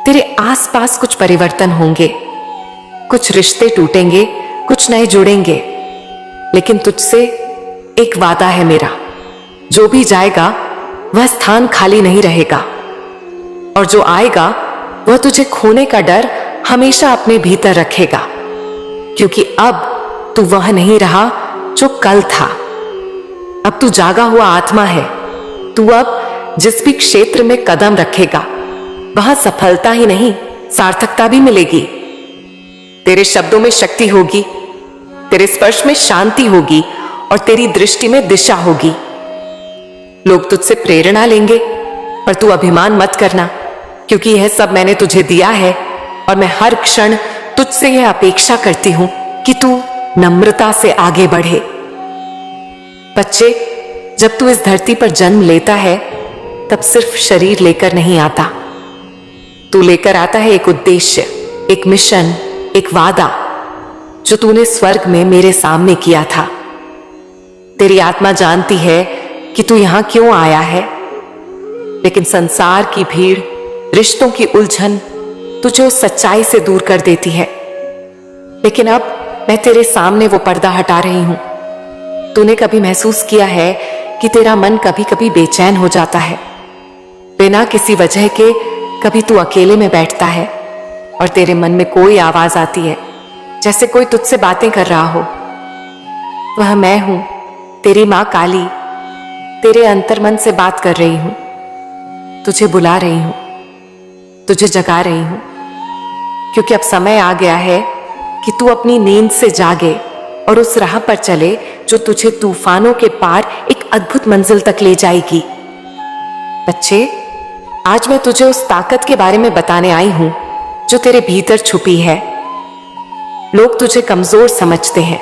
तेरे आसपास कुछ परिवर्तन होंगे, कुछ रिश्ते टूटेंगे, कुछ नए जुड़ेंगे, लेकिन तुझसे एक वादा है मेरा, जो भी जाएगा वह स्थान खाली नहीं रहेगा, और जो आएगा वह तुझे खोने का डर हमेशा अपने भीतर रखेगा, क्योंकि अब तू वह नहीं रहा जो कल था। अब तू जागा हुआ आत्मा है। तू अब जिस भी क्षेत्र में कदम रखेगा वहां सफलता ही नहीं, सार्थकता भी मिलेगी। तेरे शब्दों में शक्ति होगी, तेरे स्पर्श में शांति होगी, और तेरी दृष्टि में दिशा होगी। लोग तुझसे प्रेरणा लेंगे, पर तू अभिमान मत करना, क्योंकि यह सब मैंने तुझे दिया है, और मैं हर क्षण तुझसे यह अपेक्षा करती हूं कि तू नम्रता से आगे बढ़े। बच्चे, जब तू इस धरती पर जन्म लेता है तब सिर्फ शरीर लेकर नहीं आता, तू लेकर आता है एक उद्देश्य, एक मिशन, एक वादा, जो तूने स्वर्ग में मेरे सामने किया था। तेरी आत्मा जानती है कि तू यहां क्यों आया है, लेकिन संसार की भीड़, रिश्तों की उलझन तुझे उस सच्चाई से दूर कर देती है। लेकिन अब मैं तेरे सामने वो पर्दा हटा रही हूं। तूने कभी महसूस किया है कि तेरा मन कभी कभी बेचैन हो जाता है, बिना किसी वजह के? कभी तू अकेले में बैठता है और तेरे मन में कोई आवाज आती है, जैसे कोई तुझसे बातें कर रहा हो। वह मैं हूं, तेरी मां काली, तेरे अंतर्मन से बात कर रही हूं, तुझे बुला रही हूं, तुझे जगा रही हूं, क्योंकि अब समय आ गया है कि तू अपनी नींद से जागे और उस राह पर चले जो तुझे तूफानों के पार एक अद्भुत मंजिल तक ले जाएगी। बच्चे, आज मैं तुझे उस ताकत के बारे में बताने आई हूं जो तेरे भीतर छुपी है। लोग तुझे कमजोर समझते हैं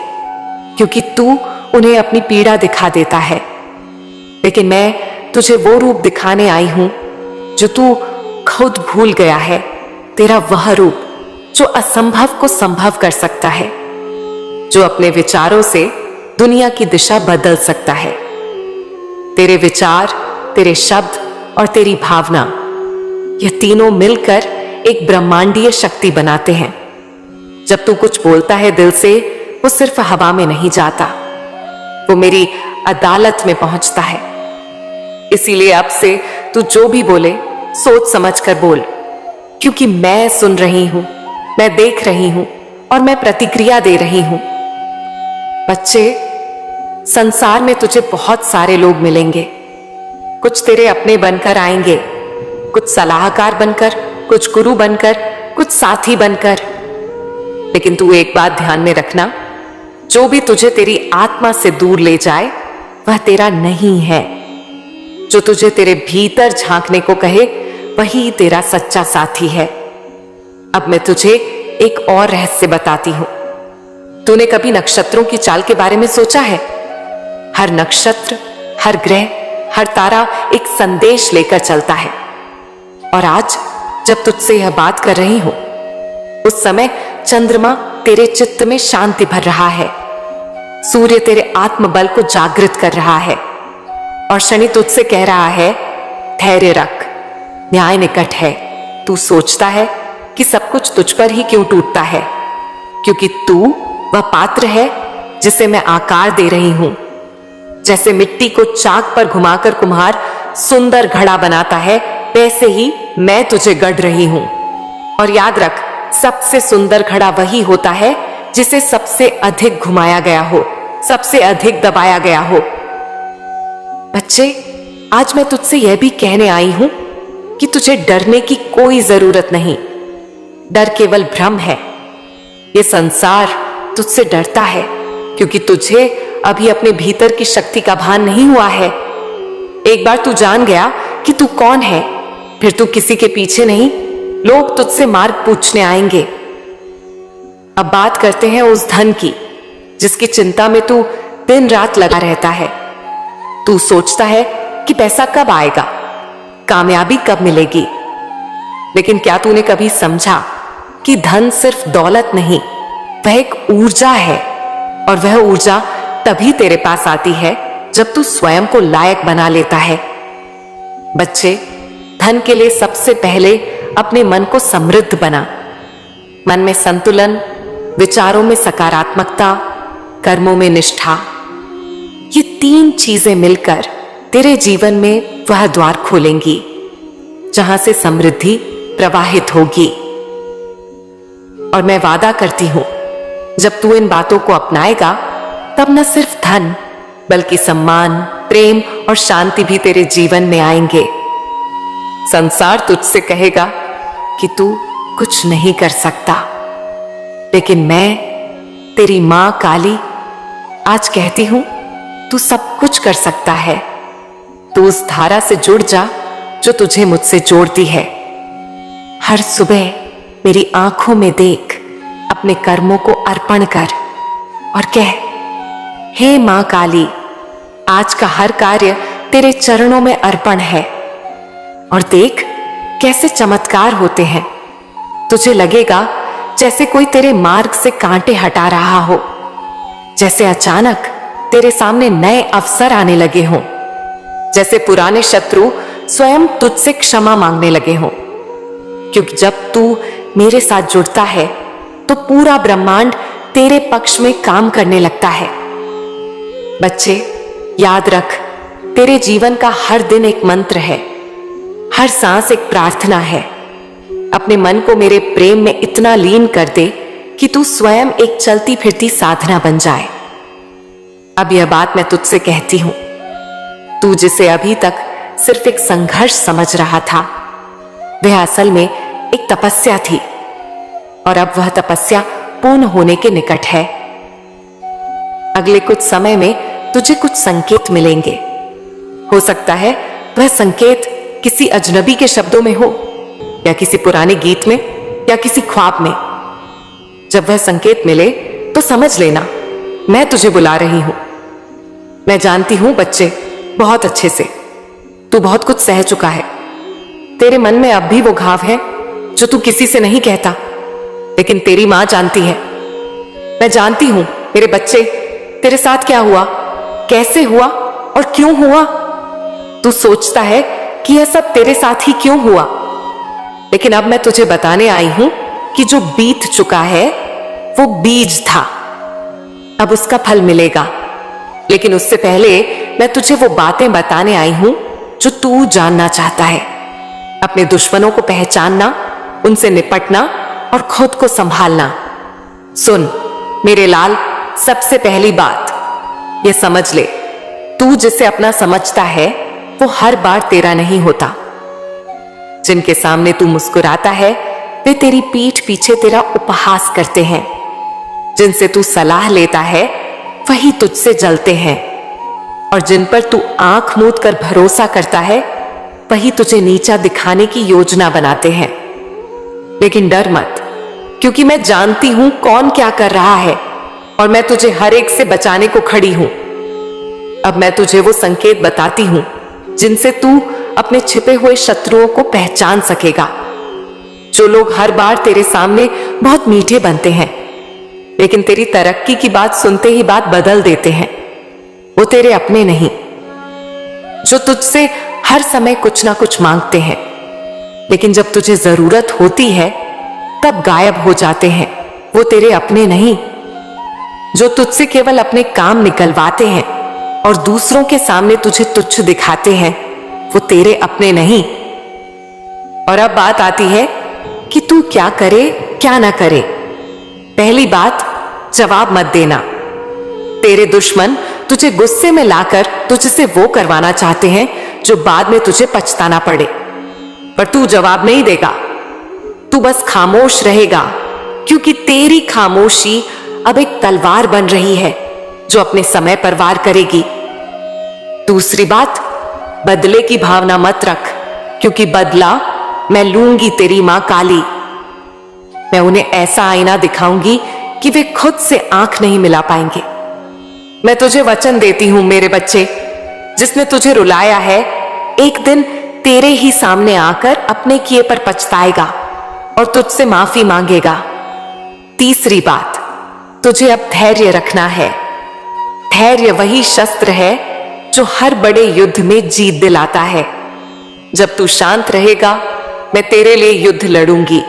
क्योंकि तू उन्हें अपनी पीड़ा दिखा देता है, लेकिन मैं तुझे वो रूप दिखाने आई हूं जो तू खुद भूल गया है, तेरा वह रूप जो असंभव को संभव कर सकता है, जो अपने विचारों से दुनिया की दिशा बदल सकता है। तेरे विचार, तेरे शब्द और तेरी भावना, यह तीनों मिलकर एक ब्रह्मांडीय शक्ति बनाते हैं। जब तू कुछ बोलता है दिल से, वो सिर्फ हवा में नहीं जाता, वो मेरी अदालत में पहुंचता है। इसीलिए अब से तू जो भी बोले सोच समझ कर बोल, क्योंकि मैं सुन रही हूं, मैं देख रही हूं और मैं प्रतिक्रिया दे रही हूं। बच्चे, संसार में तुझे बहुत सारे लोग मिलेंगे, कुछ तेरे अपने बनकर आएंगे, कुछ सलाहकार बनकर, कुछ गुरु बनकर, कुछ साथी बनकर। लेकिन तू एक बात ध्यान में रखना, जो भी तुझे तेरी आत्मा से दूर ले जाए वह तेरा नहीं है। जो तुझे तेरे भीतर झांकने को कहे वही तेरा सच्चा साथी है। अब मैं तुझे एक और रहस्य बताती हूं। तूने कभी नक्षत्रों की चाल के बारे में सोचा है? हर नक्षत्र, हर ग्रह, हर तारा एक संदेश लेकर चलता है। और आज जब तुझसे यह बात कर रही हूं, उस समय चंद्रमा तेरे चित्त में शांति भर रहा है, सूर्य तेरे आत्मबल को जागृत कर रहा है, और शनि तुझसे कह रहा है, धैर्य रख, न्याय निकट है। तू सोचता है कि सब कुछ तुझ पर ही क्यों टूटता है, क्योंकि तू वह पात्र है जिसे मैं आकार दे रही हूं। जैसे मिट्टी को चाक पर घुमाकर कुम्हार सुंदर घड़ा बनाता है, वैसे ही मैं तुझे गढ़ रही हूं। और याद रख, सबसे सुंदर घड़ा वही होता है जिसे सबसे अधिक घुमाया गया हो, सबसे अधिक दबाया गया हो। बच्चे, आज मैं तुझसे यह भी कहने आई हूं कि तुझे डरने की कोई जरूरत नहीं। डर केवल भ्रम है। यह संसार तुझसे डरता है क्योंकि तुझे अभी अपने भीतर की शक्ति का भान नहीं हुआ है। एक बार तू जान गया कि तू कौन है, फिर तू किसी के पीछे नहीं, लोग तुझसे मार्ग पूछने आएंगे। अब बात करते हैं उस धन की जिसकी चिंता में तू दिन रात लगा रहता है। तू सोचता है कि पैसा कब आएगा, कामयाबी कब मिलेगी। लेकिन क्या तूने कभी समझा कि धन सिर्फ दौलत नहीं, वह एक ऊर्जा है, और वह ऊर्जा तभी तेरे पास आती है जब तू स्वयं को लायक बना लेता है। बच्चे, धन के लिए सबसे पहले अपने मन को समृद्ध बना। मन में संतुलन, विचारों में सकारात्मकता, कर्मों में निष्ठा, ये 3 चीजें मिलकर तेरे जीवन में वह द्वार खोलेंगी जहां से समृद्धि प्रवाहित होगी। और मैं वादा करती हूं, जब तू इन बातों को अपनाएगा, तब न सिर्फ धन बल्कि सम्मान, प्रेम और शांति भी तेरे जीवन में आएंगे। संसार तुझसे कहेगा कि तू कुछ नहीं कर सकता, लेकिन मैं, तेरी मां काली, आज कहती हूं तू सब कुछ कर सकता है। तू उस धारा से जुड़ जा जो तुझे मुझसे जोड़ती है। हर सुबह मेरी आंखों में देख, अपने कर्मों को अर्पण कर और कह, हे मां काली, आज का हर कार्य तेरे चरणों में अर्पण है। और देख कैसे चमत्कार होते हैं। तुझे लगेगा जैसे कोई तेरे मार्ग से कांटे हटा रहा हो, जैसे अचानक तेरे सामने नए अवसर आने लगे हों, जैसे पुराने शत्रु स्वयं तुझसे क्षमा मांगने लगे हों। क्योंकि जब तू मेरे साथ जुड़ता है तो पूरा ब्रह्मांड तेरे पक्ष में काम करने लगता है। बच्चे, याद रख, तेरे जीवन का हर दिन एक मंत्र है, हर सांस एक प्रार्थना है। अपने मन को मेरे प्रेम में इतना लीन कर दे कि तू स्वयं एक चलती फिरती साधना बन जाए। अब यह बात मैं तुझसे कहती हूं, तू जिसे अभी तक सिर्फ एक संघर्ष समझ रहा था, वह असल में एक तपस्या थी, और अब वह तपस्या पूर्ण होने के निकट है। अगले कुछ समय में तुझे कुछ संकेत मिलेंगे। हो सकता है वह संकेत किसी अजनबी के शब्दों में हो, या किसी पुराने गीत में, या किसी ख्वाब में। जब वह संकेत मिले तो समझ लेना मैं तुझे बुला रही हूं। मैं जानती हूं बच्चे, बहुत अच्छे से तू बहुत कुछ सह चुका है। तेरे मन में अब भी वो घाव है जो तू किसी से नहीं कहता, लेकिन तेरी मां जानती है। मैं जानती हूं मेरे बच्चे, तेरे साथ क्या हुआ, कैसे हुआ और क्यों हुआ। तू सोचता है कि यह सब तेरे साथ ही क्यों हुआ, लेकिन अब मैं तुझे बताने आई हूं कि जो बीत चुका है वो बीज था, अब उसका फल मिलेगा। लेकिन उससे पहले मैं तुझे वो बातें बताने आई हूं जो तू जानना चाहता है। अपने दुश्मनों को पहचानना, उनसे निपटना और खुद को संभालना। सुन मेरे लाल, सबसे पहली बात ये समझ ले, तू जिसे अपना समझता है वो हर बार तेरा नहीं होता। जिनके सामने तू मुस्कुराता है वे तेरी पीठ पीछे तेरा उपहास करते हैं। जिनसे तू सलाह लेता है वही तुझसे जलते हैं, और जिन पर तू आंख मूंद कर भरोसा करता है वही तुझे नीचा दिखाने की योजना बनाते हैं। लेकिन डर मत, क्योंकि मैं जानती हूं कौन क्या कर रहा है, और मैं तुझे हर एक से बचाने को खड़ी हूं। अब मैं तुझे वो संकेत बताती हूं जिनसे तू अपने छिपे हुए शत्रुओं को पहचान सकेगा। जो लोग हर बार तेरे सामने बहुत मीठे बनते हैं, लेकिन तेरी तरक्की की बात सुनते ही बात बदल देते हैं, वो तेरे अपने नहीं। जो तुझसे हर समय कुछ ना कुछ मांगते हैं, लेकिन जब तुझे जरूरत होती है तब गायब हो जाते हैं, वो तेरे अपने नहीं। जो तुझसे केवल अपने काम निकलवाते हैं और दूसरों के सामने तुझे तुच्छ दिखाते हैं, वो तेरे अपने नहीं। और अब बात आती है कि तू क्या करे क्या ना करे। पहली बात, जवाब मत देना। तेरे दुश्मन तुझे गुस्से में लाकर तुझसे वो करवाना चाहते हैं जो बाद में तुझे पछताना पड़े, पर तू जवाब नहीं देगा। तू बस खामोश रहेगा, क्योंकि तेरी खामोशी अब एक तलवार बन रही है जो अपने समय पर वार करेगी। दूसरी बात, बदले की भावना मत रख, क्योंकि बदला मैं लूंगी तेरी मां काली। मैं उन्हें ऐसा आईना दिखाऊंगी कि वे खुद से आंख नहीं मिला पाएंगे। मैं तुझे वचन देती हूं मेरे बच्चे, जिसने तुझे रुलाया है एक दिन तेरे ही सामने आकर अपने किए पर पछताएगा और तुझसे माफी मांगेगा। तीसरी बात, तुझे अब धैर्य रखना है। धैर्य वही शस्त्र है जो हर बड़े युद्ध में जीत दिलाता है। जब तू शांत रहेगा, मैं तेरे लिए युद्ध लड़ूंगी।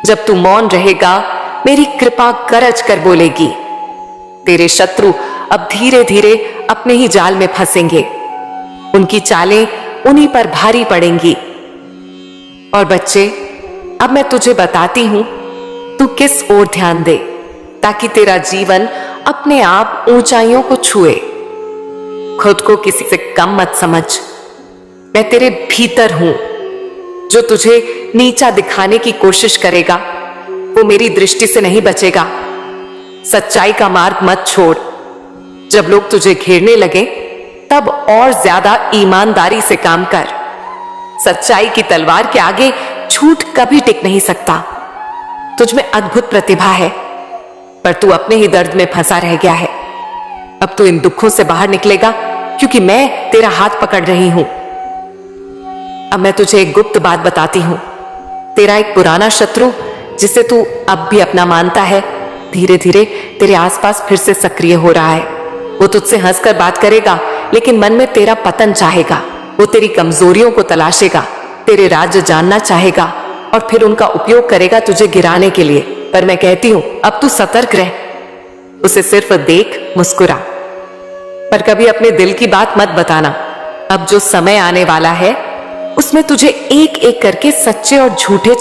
जब तू मौन रहेगा, मेरी कृपा गरज कर बोलेगी। तेरे शत्रु अब धीरे धीरे अपने ही जाल में फंसेंगे। उनकी चालें उन्हीं पर भारी पड़ेंगी। और बच्चे, अब मैं तुझे बताती हूं तू किस ओर ध्यान दे, ताकि तेरा जीवन अपने आप ऊंचाइयों को छुए। खुद को किसी से कम मत समझ। मैं तेरे भीतर हूं। जो तुझे नीचा दिखाने की कोशिश करेगा वो मेरी दृष्टि से नहीं बचेगा। सच्चाई का मार्ग मत छोड़। जब लोग तुझे घेरने लगे तब और ज्यादा ईमानदारी से काम कर। सच्चाई की तलवार के आगे झूठ कभी टिक नहीं सकता। तुझ में अद्भुत प्रतिभा है, पर तू अपने ही दर्द में फंसा रह गया है। अब तू इन दुखों से बाहर निकलेगा, क्योंकि मैं तेरा हाथ पकड़ रही हूं। अब मैं तुझे एक गुप्त बात बताती हूं। तेरा एक पुराना शत्रु, जिसे तू अब भी अपना मानता है, धीरे धीरे तेरे आसपास फिर से सक्रिय हो रहा है। वो तुझसे हंसकर बात करेगा, लेकिन मन में तेरा पतन चाहेगा। वो तेरी कमजोरियों को तलाशेगा, तेरे राज्य जानना चाहेगा और फिर उनका उपयोग करेगा तुझे गिराने के लिए। पर मैं कहती हूं, अब तू सतर्क रह। उसे सिर्फ देख, मुस्कुरा, पर कभी अपने दिल की बात मत बताना। अब जो समय आने वाला है उसमें तुझे एक एक करके सच्चे और झूठे